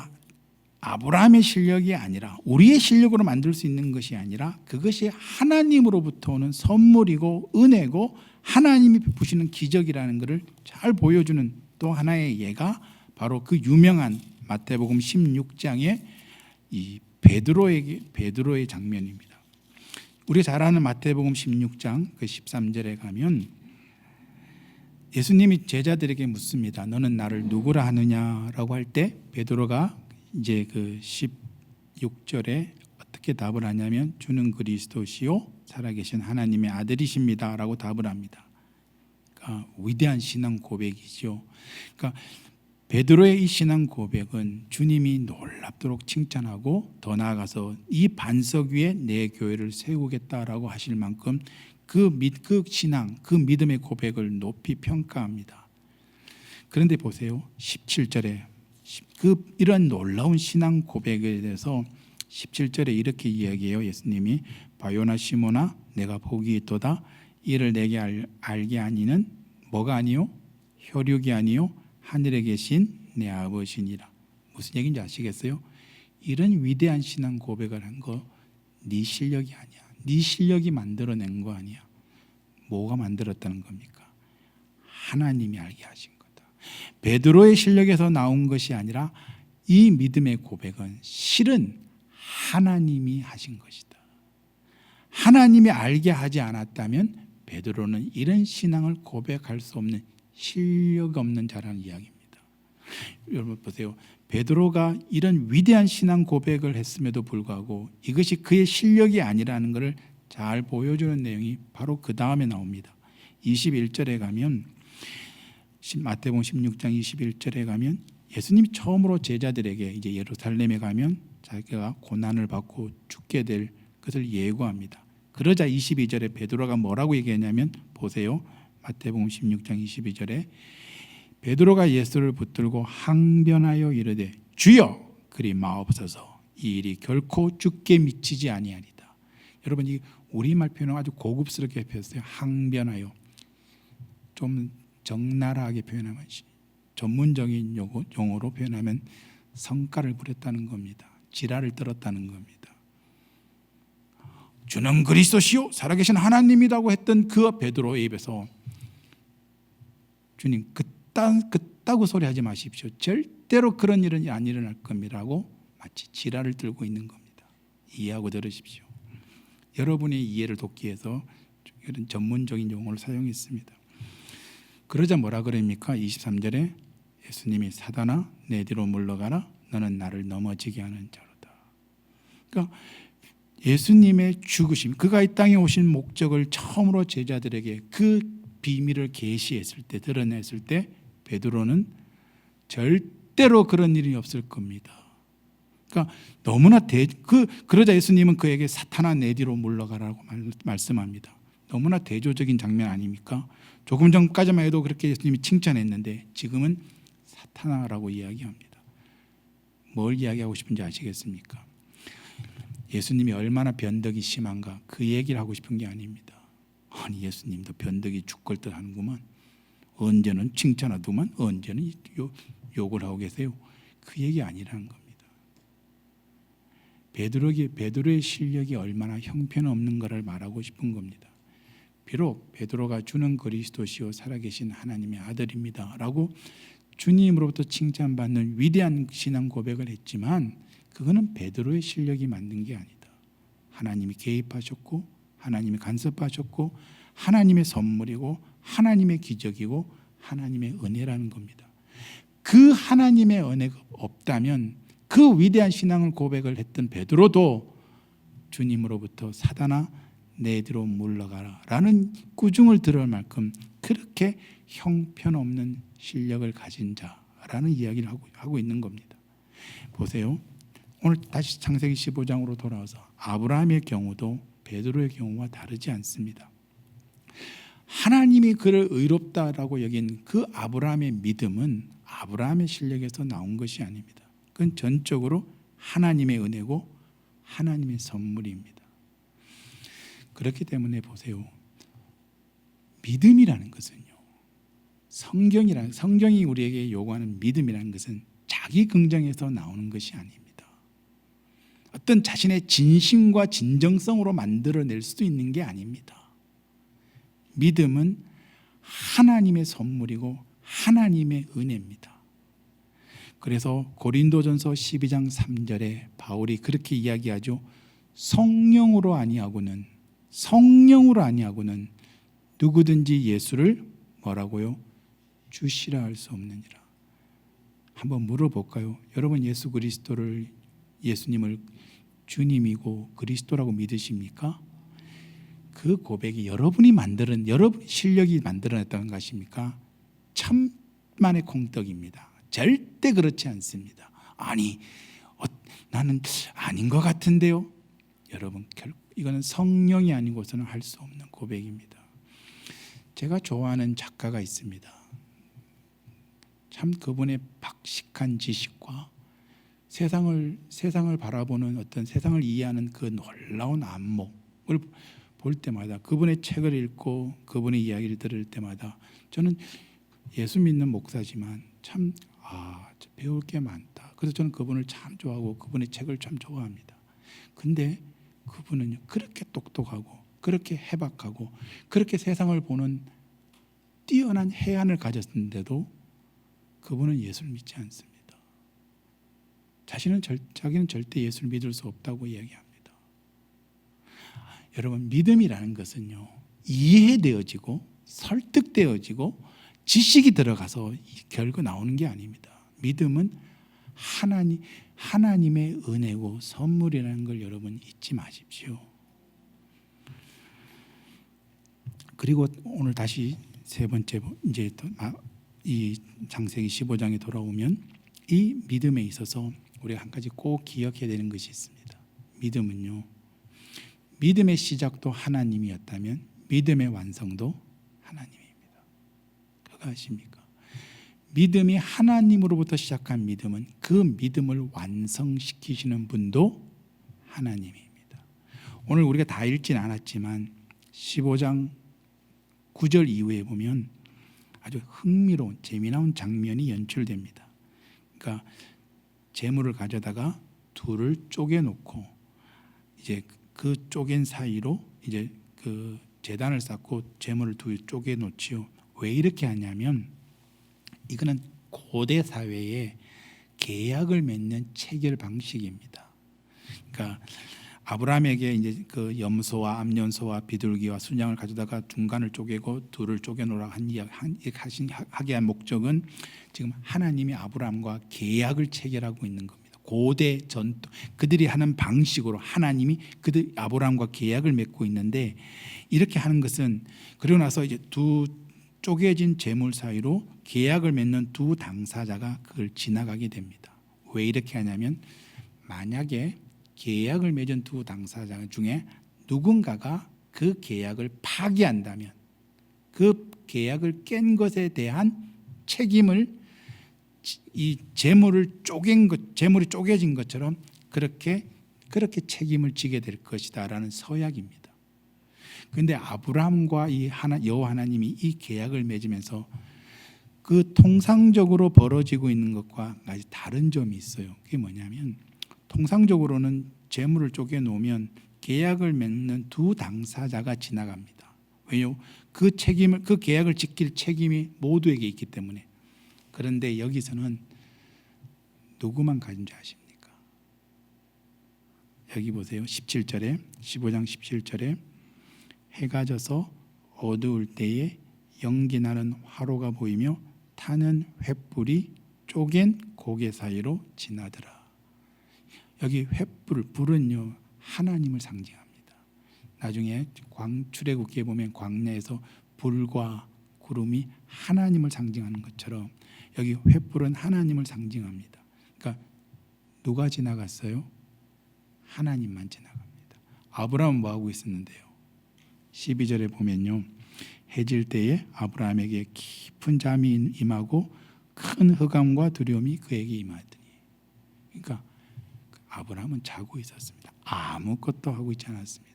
아브라함의 실력이 아니라 우리의 실력으로 만들 수 있는 것이 아니라 그것이 하나님으로부터 오는 선물이고 은혜고 하나님이 베푸시는 기적이라는 것을 잘 보여주는 또 하나의 예가 바로 그 유명한 마태복음 16장의 이 베드로의 장면입니다. 우리가 잘 아는 마태복음 16장 그 13절에 가면 예수님이 제자들에게 묻습니다. 너는 나를 누구라 하느냐라고 할 때 베드로가 이제 그 16절에 어떻게 답을 하냐면 주는 그리스도시요 살아계신 하나님의 아들이십니다라고 답을 합니다. 그러니까 위대한 신앙 고백이죠. 그러니까 베드로의 이 신앙 고백은 주님이 놀랍도록 칭찬하고 더 나아가서 이 반석 위에 내 교회를 세우겠다라고 하실 만큼 그 신앙, 그 믿음의 고백을 높이 평가합니다. 그런데 보세요. 17절에 이런 놀라운 신앙 고백에 대해서 17절에 이렇게 이야기해요. 예수님이 바요나 시모나 내가 복이 있도다 이를 내게 알게 아니는 뭐가 아니요? 혈육이 아니요? 하늘에 계신 내 아버지니라. 무슨 얘기인지 아시겠어요? 이런 위대한 신앙 고백을 한 거 네 실력이 아니야. 네 실력이 만들어낸 거 아니야. 뭐가 만들었다는 겁니까? 하나님이 알게 하신 거다. 베드로의 실력에서 나온 것이 아니라 이 믿음의 고백은 실은 하나님이 하신 것이다. 하나님이 알게 하지 않았다면 베드로는 이런 신앙을 고백할 수 없는 실력 없는 자라는 이야기입니다. 여러분 보세요. 베드로가 이런 위대한 신앙 고백을 했음에도 불구하고 이것이 그의 실력이 아니라는 것을 잘 보여주는 내용이 바로 그 다음에 나옵니다. 21절에 가면, 마태복음 16장 21절에 가면 예수님이 처음으로 제자들에게 이제 예루살렘에 가면 자기가 고난을 받고 죽게 될 것을 예고합니다. 그러자 22절에 베드로가 뭐라고 얘기했냐면, 보세요. 마태복음 16장 22절에 베드로가 예수를 붙들고 항변하여 이르되 주여 그리 마옵소서, 이 일이 결코 주께 미치지 아니하리다. 여러분, 이 우리말 표현을 아주 고급스럽게 표현했어요. 항변하여. 좀 적나라하게 표현하면, 전문적인 용어로 표현하면 성깔을 부렸다는 겁니다. 지랄을 떨었다는 겁니다. 주는 그리스도시요 살아계신 하나님이라고 했던 그 베드로의 입에서 주님 그따구 소리 하지 마십시오. 절대로 그런 일은 안 일어날 겁니다라고 마치 지랄을 들고 있는 겁니다. 이해하고 들으십시오. 여러분의 이해를 돕기 위해서 이런 전문적인 용어를 사용했습니다. 그러자 뭐라 그럽니까? 23절에 예수님이 사단아 내 뒤로 물러가라, 너는 나를 넘어지게 하는 자로다. 그러니까 예수님의 죽으심, 그가 이 땅에 오신 목적을 처음으로 제자들에게 그 비밀을 계시했을 때, 드러냈을 때 베드로는 절대로 그런 일이 없을 겁니다. 그러니까 너무나 그러자 예수님은 그에게 사탄아 내 뒤로 물러가라고 말씀합니다. 너무나 대조적인 장면 아닙니까? 조금 전까지만 해도 그렇게 예수님이 칭찬했는데 지금은 사탄아라고 이야기합니다. 뭘 이야기하고 싶은지 아시겠습니까? 예수님이 얼마나 변덕이 심한가, 그 얘기를 하고 싶은 게 아닙니다. 아니 예수님도 변덕이 죽을 듯 하는구만. 언제는 칭찬하더만 언제는 욕을 하고 계세요. 그 얘기 아니라는 겁니다. 베드로의 실력이 얼마나 형편없는가를 말하고 싶은 겁니다. 비록 베드로가 주는 그리스도시요 살아계신 하나님의 아들입니다 라고 주님으로부터 칭찬받는 위대한 신앙 고백을 했지만 그거는 베드로의 실력이 만든 게 아니다. 하나님이 개입하셨고 하나님이 간섭하셨고 하나님의 선물이고 하나님의 기적이고 하나님의 은혜라는 겁니다. 그 하나님의 은혜가 없다면 그 위대한 신앙을 고백을 했던 베드로도 주님으로부터 사단아 내 뒤로 물러가라 라는 꾸중을 들을 만큼 그렇게 형편없는 실력을 가진 자라는 이야기를 하고 있는 겁니다. 보세요. 오늘 다시 창세기 15장으로 돌아와서 아브라함의 경우도 베드로의 경우와 다르지 않습니다. 하나님이 그를 의롭다라고 여긴 그 아브라함의 믿음은 아브라함의 실력에서 나온 것이 아닙니다. 그건 전적으로 하나님의 은혜고 하나님의 선물입니다. 그렇기 때문에 보세요. 믿음이라는 것은요, 성경이 우리에게 요구하는 믿음이라는 것은 자기 긍정에서 나오는 것이 아닙니다. 어떤 자신의 진심과 진정성으로 만들어낼 수도 있는 게 아닙니다. 믿음은 하나님의 선물이고 하나님의 은혜입니다. 그래서 고린도전서 12장 3절에 바울이 그렇게 이야기하죠. 성령으로 아니하고는 누구든지 예수를 뭐라고요? 주시라 할 수 없느니라. 한번 물어볼까요? 여러분 예수님을 주님이고 그리스도라고 믿으십니까? 그 고백이 여러분 실력이 만들어냈다는 것입니까? 천만의 공덕입니다. 절대 그렇지 않습니다. 아니 나는 아닌 것 같은데요. 여러분 이거는 성령이 아니고서는 할 수 없는 고백입니다. 제가 좋아하는 작가가 있습니다. 참 그분의 박식한 지식과 세상을 바라보는 어떤 세상을 이해하는 그 놀라운 안목을 볼 때마다 그분의 책을 읽고 그분의 이야기를 들을 때마다 저는 예수 믿는 목사지만 참 배울 게 많다. 그래서 저는 그분을 참 좋아하고 그분의 책을 참 좋아합니다. 근데 그분은 그렇게 똑똑하고 그렇게 해박하고 그렇게 세상을 보는 뛰어난 해안을 가졌는데도 그분은 예수를 믿지 않습니다. 자기는 절대 예수를 믿을 수 없다고 이야기합니다. 여러분, 믿음이라는 것은요, 이해되어지고 설득되어지고 지식이 들어가서 결국 나오는 게 아닙니다. 믿음은 하나님의 은혜고 선물이라는 걸 여러분 잊지 마십시오. 그리고 오늘 다시 세 번째, 이제 이 창세기 15장에 돌아오면 이 믿음에 있어서 우리가 한 가지 꼭 기억해야 되는 것이 있습니다. 믿음은요, 믿음의 시작도 하나님이었다면 믿음의 완성도 하나님입니다. 그거 아십니까? 믿음이 하나님으로부터 시작한 믿음은 그 믿음을 완성시키시는 분도 하나님입니다. 오늘 우리가 다 읽진 않았지만 15장 9절 이후에 보면 아주 흥미로운 재미나는 장면이 연출됩니다. 그러니까 재물을 가져다가 둘을 쪼개놓고 이제 그 쪼갠 사이로 이제 그 제단을 쌓고 재물을 둘 쪼개놓지요. 왜 이렇게 하냐면 이거는 고대 사회의 계약을 맺는 체결 방식입니다. 그러니까 아브라함에게 이제 그 염소와 암염소와 비둘기와 순양을 가져다가 중간을 쪼개고 둘을 쪼개놓으라 하게 한 목적은 지금 하나님이 아브라함과 계약을 체결하고 있는 겁니다. 고대 전통 그들이 하는 방식으로 하나님이 아브라함과 계약을 맺고 있는데, 이렇게 하는 것은 그러고 나서 이제 두 쪼개진 재물 사이로 계약을 맺는 두 당사자가 그걸 지나가게 됩니다. 왜 이렇게 하냐면 만약에 계약을 맺은 두 당사자 중에 누군가가 그 계약을 파기한다면 그 계약을 깬 것에 대한 책임을 이 재물이 쪼개진 것처럼 그렇게 책임을 지게 될 것이다라는 서약입니다. 그런데 아브라함과 여호와 하나님이 이 계약을 맺으면서 그 통상적으로 벌어지고 있는 것과 아주 다른 점이 있어요. 그게 뭐냐면 통상적으로는 재물을 쪼개 놓으면 계약을 맺는 두 당사자가 지나갑니다. 왜요? 그 계약을 지킬 책임이 모두에게 있기 때문에. 그런데 여기서는 누구만 가진 줄 아십니까? 여기 보세요. 17절에 15장 17절에 해가 져서 어두울 때에 연기 나는 화로가 보이며 타는 횃불이 쪼갠 고개 사이로 지나더라. 여기 불은요 하나님을 상징합니다. 나중에 출애굽기에 보면 광야에서 불과 구름이 하나님을 상징하는 것처럼 여기 횃불은 하나님을 상징합니다. 그러니까 누가 지나갔어요? 하나님만 지나갑니다. 아브라함은 뭐하고 있었는데요? 12절에 보면요, 해질 때에 아브라함에게 깊은 잠이 임하고 큰 흑암과 두려움이 그에게 임하더니. 그러니까 아브라함은 자고 있었습니다. 아무것도 하고 있지 않았습니다.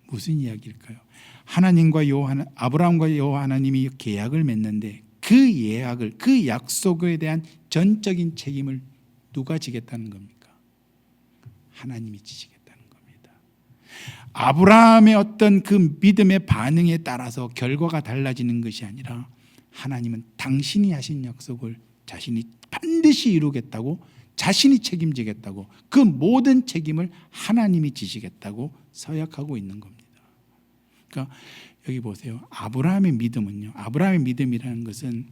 무슨 이야기일까요? 아브라함과 여호와 하나님이 계약을 맺는데 그 약속에 대한 전적인 책임을 누가 지겠다는 겁니까? 하나님이 지시겠다는 겁니다. 아브라함의 어떤 그 믿음의 반응에 따라서 결과가 달라지는 것이 아니라 하나님은 당신이 하신 약속을 자신이 반드시 이루겠다고, 자신이 책임지겠다고, 그 모든 책임을 하나님이 지시겠다고 서약하고 있는 겁니다. 그러니까 여기 보세요. 아브라함의 믿음은요, 아브라함의 믿음이라는 것은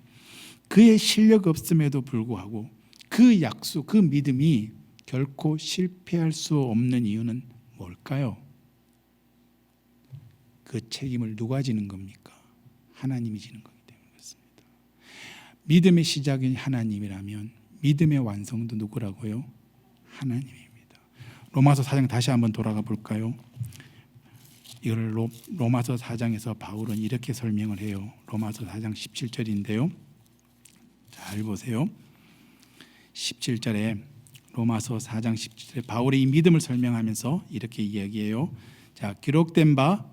그의 실력 없음에도 불구하고 그 약속, 그 믿음이 결코 실패할 수 없는 이유는 뭘까요? 그 책임을 누가 지는 겁니까? 하나님이 지는 거기 때문에 그렇습니다. 믿음의 시작이 하나님이라면 믿음의 완성도 누구라고요? 하나님입니다. 로마서 4장 다시 한번 돌아가 볼까요? 이걸 로마서 4장에서 바울은 이렇게 설명을 해요. 로마서 4장 17절인데요. 잘 보세요. 17절에 로마서 4장 17절에 바울이 이 믿음을 설명하면서 이렇게 이야기해요. 자, 기록된 바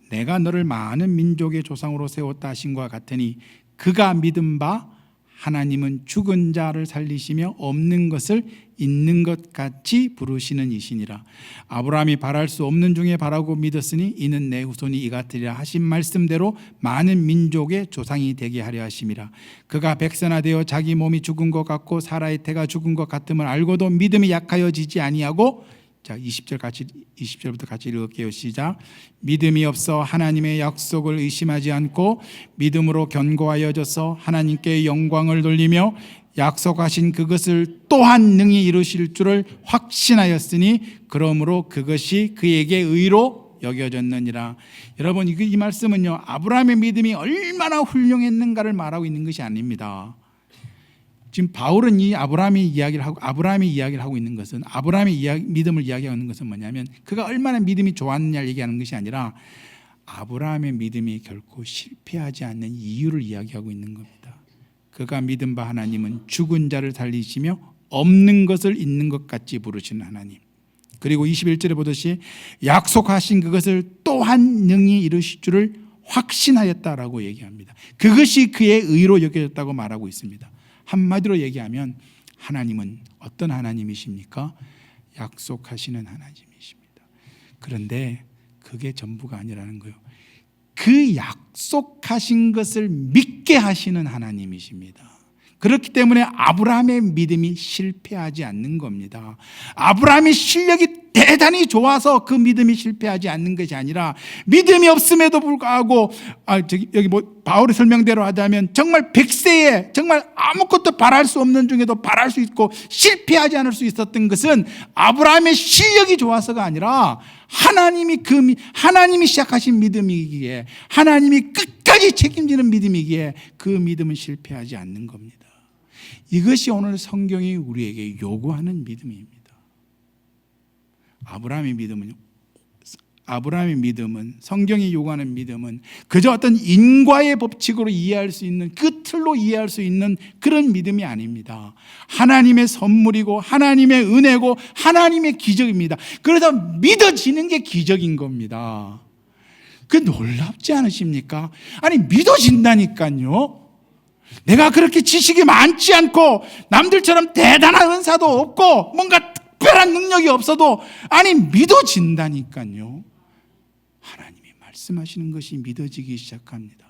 내가 너를 많은 민족의 조상으로 세웠다 하신과 같으니 그가 믿은 바 하나님은 죽은 자를 살리시며 없는 것을 있는 것 같이 부르시는 이시니라. 아브라함이 바랄 수 없는 중에 바라고 믿었으니 이는 내 후손이 이 같으리라 하신 말씀대로 많은 민족의 조상이 되게 하려 하심이라. 그가 백선화되어 자기 몸이 죽은 것 같고 사라의 태가 죽은 것 같음을 알고도 믿음이 약하여지지 아니하고, 자 20절부터 같이 읽을게요. 시작. 믿음이 없어 하나님의 약속을 의심하지 않고 믿음으로 견고하여져서 하나님께 영광을 돌리며 약속하신 그것을 또한 능히 이루실 줄을 확신하였으니 그러므로 그것이 그에게 의로 여겨졌느니라. 여러분, 이 말씀은요, 아브라함의 믿음이 얼마나 훌륭했는가를 말하고 있는 것이 아닙니다. 지금 바울은 이 아브라함의 이야기를 하고 있는 것은, 아브라함의 믿음을 이야기하는 것은 뭐냐면 그가 얼마나 믿음이 좋았느냐를 얘기하는 것이 아니라 아브라함의 믿음이 결코 실패하지 않는 이유를 이야기하고 있는 겁니다. 그가 믿은 바 하나님은 죽은 자를 살리시며 없는 것을 있는 것 같이 부르시는 하나님. 그리고 21절에 보듯이 약속하신 그것을 또한 능히 이루실 줄을 확신하였다라고 얘기합니다. 그것이 그의 의로 여겨졌다고 말하고 있습니다. 한마디로 얘기하면 하나님은 어떤 하나님이십니까? 약속하시는 하나님이십니다. 그런데 그게 전부가 아니라는 거예요. 그 약속하신 것을 믿게 하시는 하나님이십니다. 그렇기 때문에 아브라함의 믿음이 실패하지 않는 겁니다. 아브라함의 실력이 대단히 좋아서 그 믿음이 실패하지 않는 것이 아니라 믿음이 없음에도 불구하고 여기 바울의 설명대로 하자면 정말 100세에 정말 아무것도 바랄 수 없는 중에도 바랄 수 있고 실패하지 않을 수 있었던 것은 아브라함의 실력이 좋아서가 아니라 하나님이 시작하신 믿음이기에, 하나님이 끝까지 책임지는 믿음이기에 그 믿음은 실패하지 않는 겁니다. 이것이 오늘 성경이 우리에게 요구하는 믿음입니다. 아브라함의 믿음은, 성경이 요구하는 믿음은 그저 어떤 인과의 법칙으로 이해할 수 있는, 그 틀로 이해할 수 있는 그런 믿음이 아닙니다. 하나님의 선물이고 하나님의 은혜고 하나님의 기적입니다. 그래서 믿어지는 게 기적인 겁니다. 그 놀랍지 않으십니까? 아니, 믿어진다니까요. 내가 그렇게 지식이 많지 않고 남들처럼 대단한 은사도 없고 뭔가 특별한 능력이 없어도 믿어진다니까요. 하나님이 말씀하시는 것이 믿어지기 시작합니다.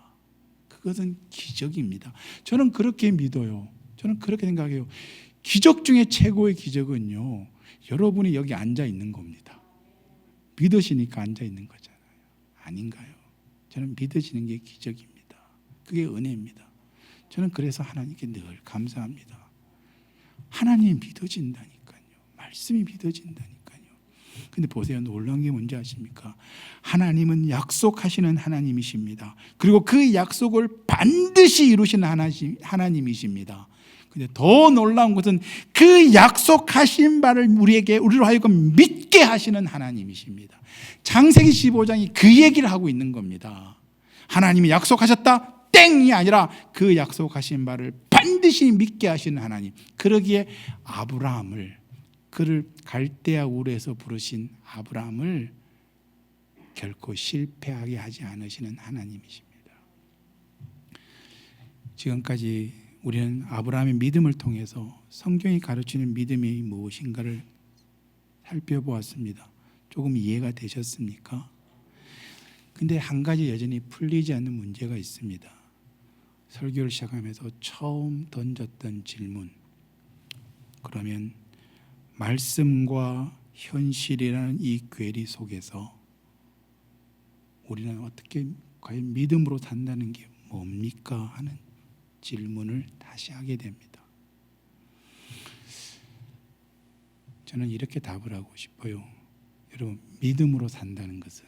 그것은 기적입니다. 저는 그렇게 믿어요. 저는 그렇게 생각해요. 기적 중에 최고의 기적은요, 여러분이 여기 앉아 있는 겁니다. 믿으시니까 앉아 있는 거잖아요. 아닌가요? 저는 믿어지는 게 기적입니다. 그게 은혜입니다. 저는 그래서 하나님께 늘 감사합니다. 하나님이 믿어진다니까요. 말씀이 믿어진다니까요. 근데 보세요, 놀라운 게 뭔지 아십니까? 하나님은 약속하시는 하나님이십니다. 그리고 그 약속을 반드시 이루시는 하나님이십니다. 근데 더 놀라운 것은 그 약속하신 바를 우리로 하여금 믿게 하시는 하나님이십니다. 창세기 15장이 그 얘기를 하고 있는 겁니다. 하나님이 약속하셨다 땡이 아니라 그 약속하신 바를 반드시 믿게 하시는 하나님. 그러기에 그를 갈대아 우르에서 부르신 아브라함을 결코 실패하게 하지 않으시는 하나님이십니다. 지금까지 우리는 아브라함의 믿음을 통해서 성경이 가르치는 믿음이 무엇인가를 살펴보았습니다. 조금 이해가 되셨습니까? 근데 한 가지 여전히 풀리지 않는 문제가 있습니다. 설교를 시작하면서 처음 던졌던 질문, 그러면 말씀과 현실이라는 이 괴리 속에서 우리는 어떻게 과연 믿음으로 산다는 게 뭡니까? 하는 질문을 다시 하게 됩니다. 저는 이렇게 답을 하고 싶어요. 여러분, 믿음으로 산다는 것은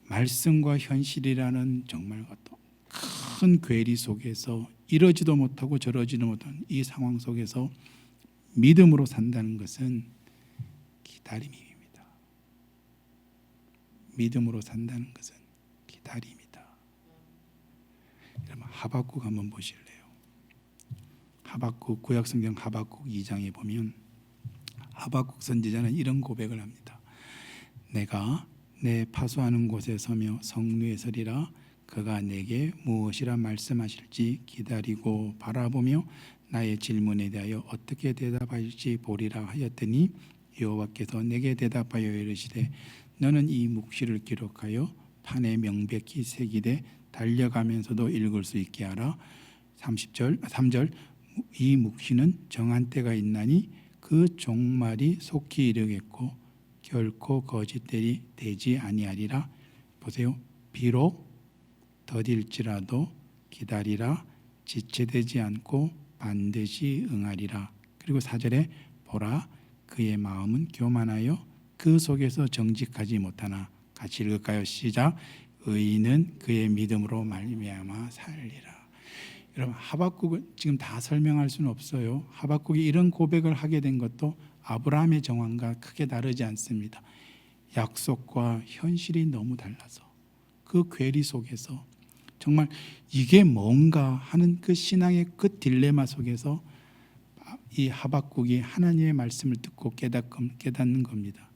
말씀과 현실이라는 정말 어떤 큰 괴리 속에서 이러지도 못하고 저러지도 못하는 이 상황 속에서 믿음으로 산다는 것은 기다림입니다. 믿음으로 산다는 것은 기다림이다. 여러분, 하박국 한번 보실래요? 하박국, 구약성경 하박국 2장에 보면 하박국 선지자는 이런 고백을 합니다. 내가 내 파수하는 곳에 서며 성루에 서리라. 그가 내게 무엇이라 말씀하실지 기다리고 바라보며 나의 질문에 대하여 어떻게 대답하실지 보리라 하였더니 여호와께서 내게 대답하여 이르시되 너는 이 묵시를 기록하여 판에 명백히 새기되 달려가면서도 읽을 수 있게 하라. 3절 이 묵시는 정한 때가 있나니 그 종말이 속히 이르겠고 결코 거짓들이 되지 아니하리라. 보세요. 비록 더딜지라도 기다리라. 지체되지 않고 반드시 응하리라. 그리고 4절에 보라 그의 마음은 교만하여 그 속에서 정직하지 못하나. 같이 읽을까요? 시작. 의인은 그의 믿음으로 말미암아 살리라. 여러분 하박국은 지금 다 설명할 수는 없어요. 하박국이 이런 고백을 하게 된 것도 아브라함의 정황과 크게 다르지 않습니다. 약속과 현실이 너무 달라서 그 괴리 속에서 정말 이게 뭔가 하는 그 신앙의 그 딜레마 속에서 이 하박국이 하나님의 말씀을 듣고 깨닫는 겁니다.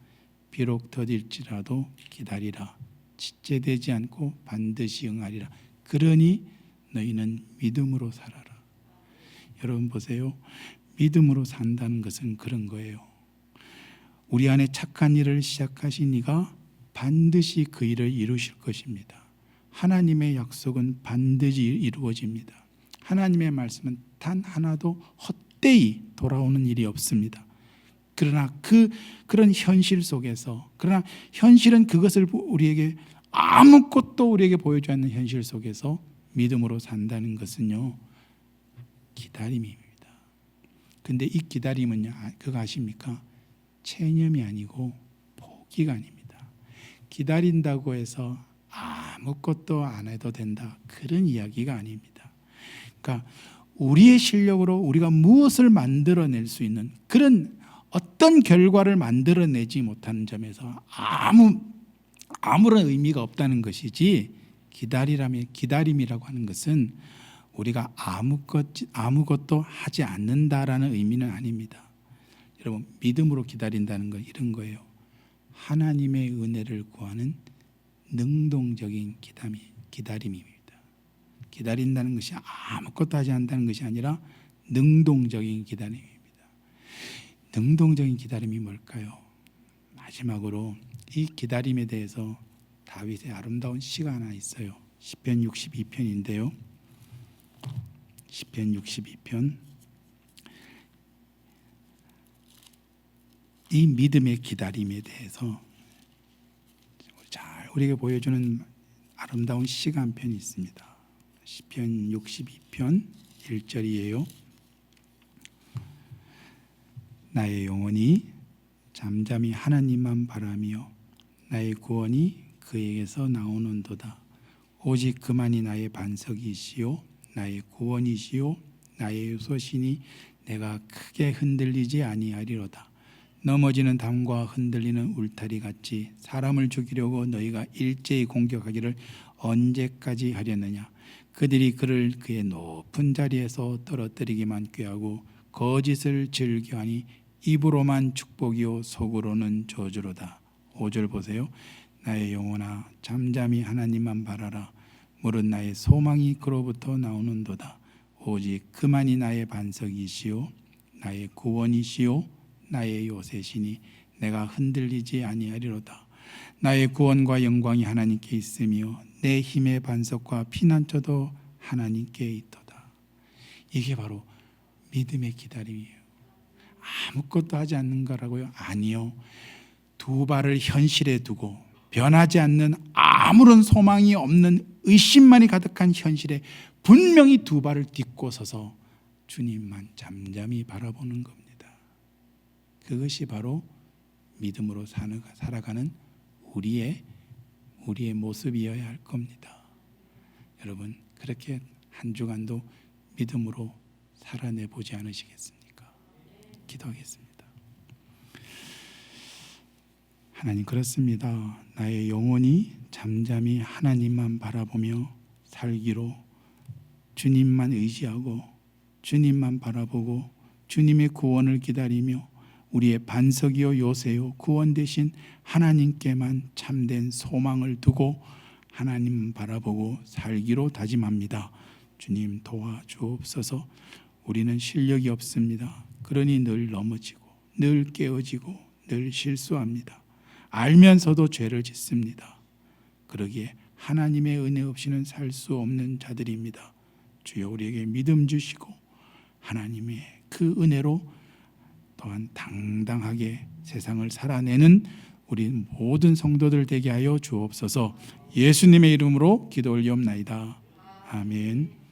비록 더딜지라도 기다리라. 지체되지 않고 반드시 응하리라. 그러니 너희는 믿음으로 살아라. 여러분 보세요. 믿음으로 산다는 것은 그런 거예요. 우리 안에 착한 일을 시작하신 이가 반드시 그 일을 이루실 것입니다. 하나님의 약속은 반드시 이루어집니다. 하나님의 말씀은 단 하나도 헛되이 돌아오는 일이 없습니다. 그러나 그런 현실 속에서, 그러나 현실은 그것을 우리에게 아무것도 우리에게 보여주지 않는 현실 속에서 믿음으로 산다는 것은요, 기다림입니다. 근데 이 기다림은요, 그거 아십니까? 체념이 아니고 포기가 아닙니다. 기다린다고 해서 아무것도 안 해도 된다, 그런 이야기가 아닙니다. 그러니까 우리의 실력으로 우리가 무엇을 만들어낼 수 있는 그런 어떤 결과를 만들어내지 못하는 점에서 아무런 의미가 없다는 것이지, 기다림이라고 하는 것은 우리가 아무것도 하지 않는다라는 의미는 아닙니다. 여러분, 믿음으로 기다린다는 건 이런 거예요. 하나님의 은혜를 구하는 능동적인 기다림입니다. 기다린다는 것이 아무것도 하지 않는다는 것이 아니라 능동적인 기다림입니다. 능동적인 기다림이 뭘까요? 마지막으로 이 기다림에 대해서 다윗의 아름다운 시가 하나 있어요. 시편 62편인데요. 시편 62편, 이 믿음의 기다림에 대해서 잘 우리에게 보여주는 아름다운 시가 한 편이 있습니다. 시편 62편 1절이에요. 나의 영혼이 잠잠히 하나님만 바라며 나의 구원이 그에게서 나오는도다. 오직 그만이 나의 반석이시요 나의 구원이시요 나의 요소시니 내가 크게 흔들리지 아니하리로다. 넘어지는 담과 흔들리는 울타리 같이 사람을 죽이려고 너희가 일제히 공격하기를 언제까지 하려느냐. 그들이 그를 그의 높은 자리에서 떨어뜨리기만 꾀하고 거짓을 즐겨하니 입으로만 축복이요 속으로는 저주로다. 5절 보세요. 나의 영혼아 잠잠히 하나님만 바라라. 물은 나의 소망이 그로부터 나오는도다. 오직 그만이 나의 반석이시요 나의 구원이시요 나의 요새시니 내가 흔들리지 아니하리로다. 나의 구원과 영광이 하나님께 있으며 내 힘의 반석과 피난처도 하나님께 있도다. 이게 바로 믿음의 기다림이에요. 아무것도 하지 않는 거라고요? 아니요. 두 발을 현실에 두고 변하지 않는 아무런 소망이 없는 의심만이 가득한 현실에 분명히 두 발을 딛고 서서 주님만 잠잠히 바라보는 겁니다. 그것이 바로 믿음으로 살아가는 우리의 모습이어야 할 겁니다. 여러분, 그렇게 한 주간도 믿음으로 살아내보지 않으시겠습니까? 기도하겠습니다. 하나님, 그렇습니다. 나의 영혼이 잠잠히 하나님만 바라보며 살기로 주님만 의지하고 주님만 바라보고 주님의 구원을 기다리며 우리의 반석이요 요새요 구원 되신 하나님께만 참된 소망을 두고 하나님 바라보고 살기로 다짐합니다. 주님 도와주옵소서. 우리는 실력이 없습니다. 그러니 늘 넘어지고 늘 깨어지고 늘 실수합니다. 알면서도 죄를 짓습니다. 그러기에 하나님의 은혜 없이는 살 수 없는 자들입니다. 주여 우리에게 믿음 주시고 하나님의 그 은혜로 또한 당당하게 세상을 살아내는 우리 모든 성도들 되게 하여 주옵소서. 예수님의 이름으로 기도 올리옵나이다. 아멘.